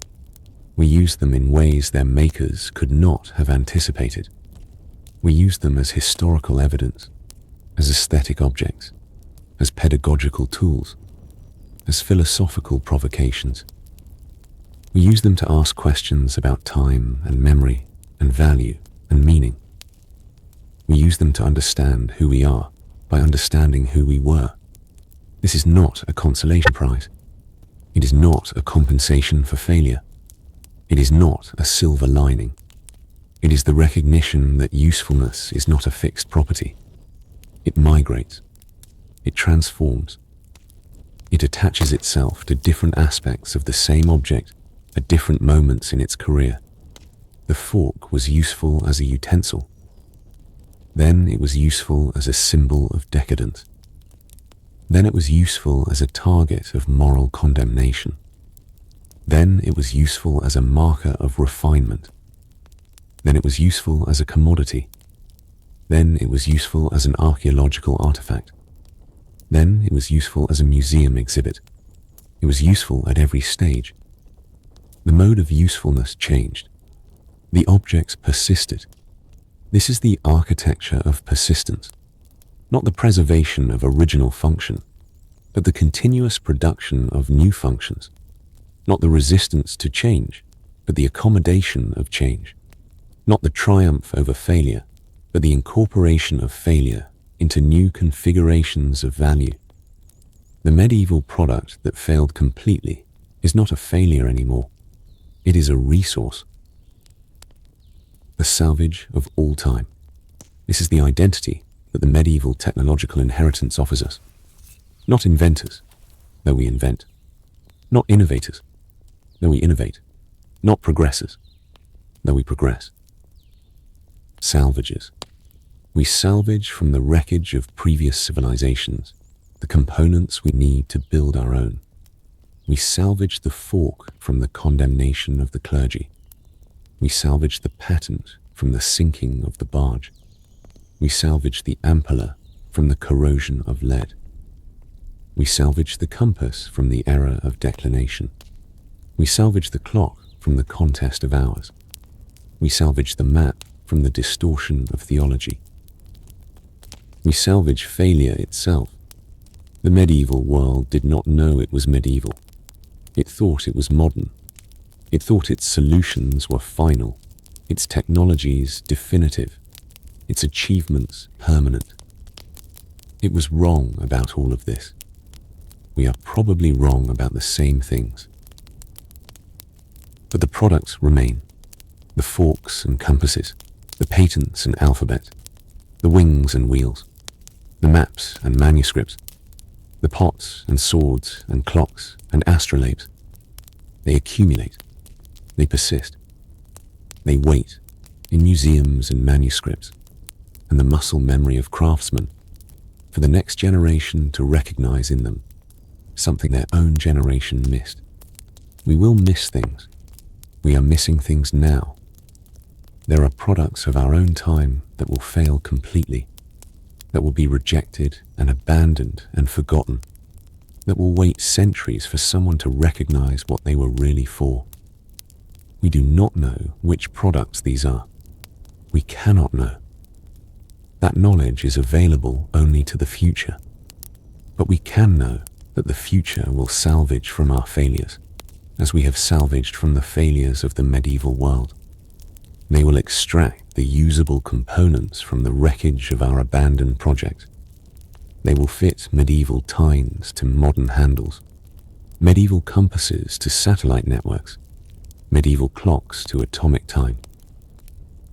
We use them in ways their makers could not have anticipated. We use them as historical evidence, as aesthetic objects, as pedagogical tools, as philosophical provocations. We use them to ask questions about time and memory and value and meaning. We use them to understand who we are by understanding who we were. This is not a consolation prize. It is not a compensation for failure. It is not a silver lining. It is the recognition that usefulness is not a fixed property. It migrates. It transforms. It attaches itself to different aspects of the same object at different moments in its career. The fork was useful as a utensil. Then it was useful as a symbol of decadence. Then it was useful as a target of moral condemnation. Then it was useful as a marker of refinement. Then it was useful as a commodity. Then it was useful as an archaeological artifact. Then it was useful as a museum exhibit. It was useful at every stage. The mode of usefulness changed. The objects persisted. This is the architecture of persistence, not the preservation of original function, but the continuous production of new functions, not the resistance to change, but the accommodation of change. Not the triumph over failure, but the incorporation of failure into new configurations of value. The medieval product that failed completely is not a failure anymore. It is a resource. The salvage of all time. This is the identity that the medieval technological inheritance offers us. Not inventors, though we invent. Not innovators, though we innovate. Not progressors, though we progress. Salvagers. We salvage from the wreckage of previous civilizations the components we need to build our own. We salvage the fork from the condemnation of the clergy. We salvage the patent from the sinking of the barge. We salvage the ampulla from the corrosion of lead. We salvage the compass from the error of declination. We salvage the clock from the contest of hours. We salvage the map from the distortion of theology. We salvage failure itself. The medieval world did not know it was medieval. It thought it was modern. It thought its solutions were final, its technologies definitive, its achievements permanent. It was wrong about all of this. We are probably wrong about the same things. But the products remain. The forks and compasses, the patents and alphabet, the wings and wheels, the maps and manuscripts, the pots and swords and clocks and astrolabes. They accumulate. They persist. They wait in museums and manuscripts and the muscle memory of craftsmen for the next generation to recognize in them something their own generation missed. We will miss things. We are missing things now. There are products of our own time that will fail completely, that will be rejected and abandoned and forgotten, that will wait centuries for someone to recognize what they were really for. We do not know which products these are. We cannot know. That knowledge is available only to the future. But we can know that the future will salvage from our failures, as we have salvaged from the failures of the medieval world. They will extract the usable components from the wreckage of our abandoned project. They will fit medieval tines to modern handles, medieval compasses to satellite networks, medieval clocks to atomic time.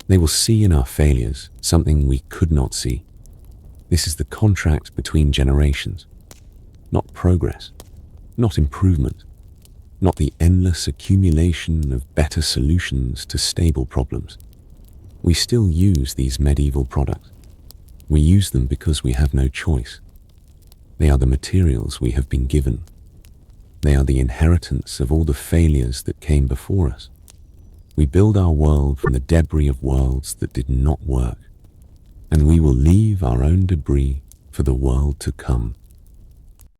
They will see in our failures something we could not see. This is the contract between generations, not progress, not improvement, not the endless accumulation of better solutions to stable problems. We still use these medieval products. We use them because we have no choice. They are the materials we have been given. They are the inheritance of all the failures that came before us. We build our world from the debris of worlds that did not work, and we will leave our own debris for the world to come.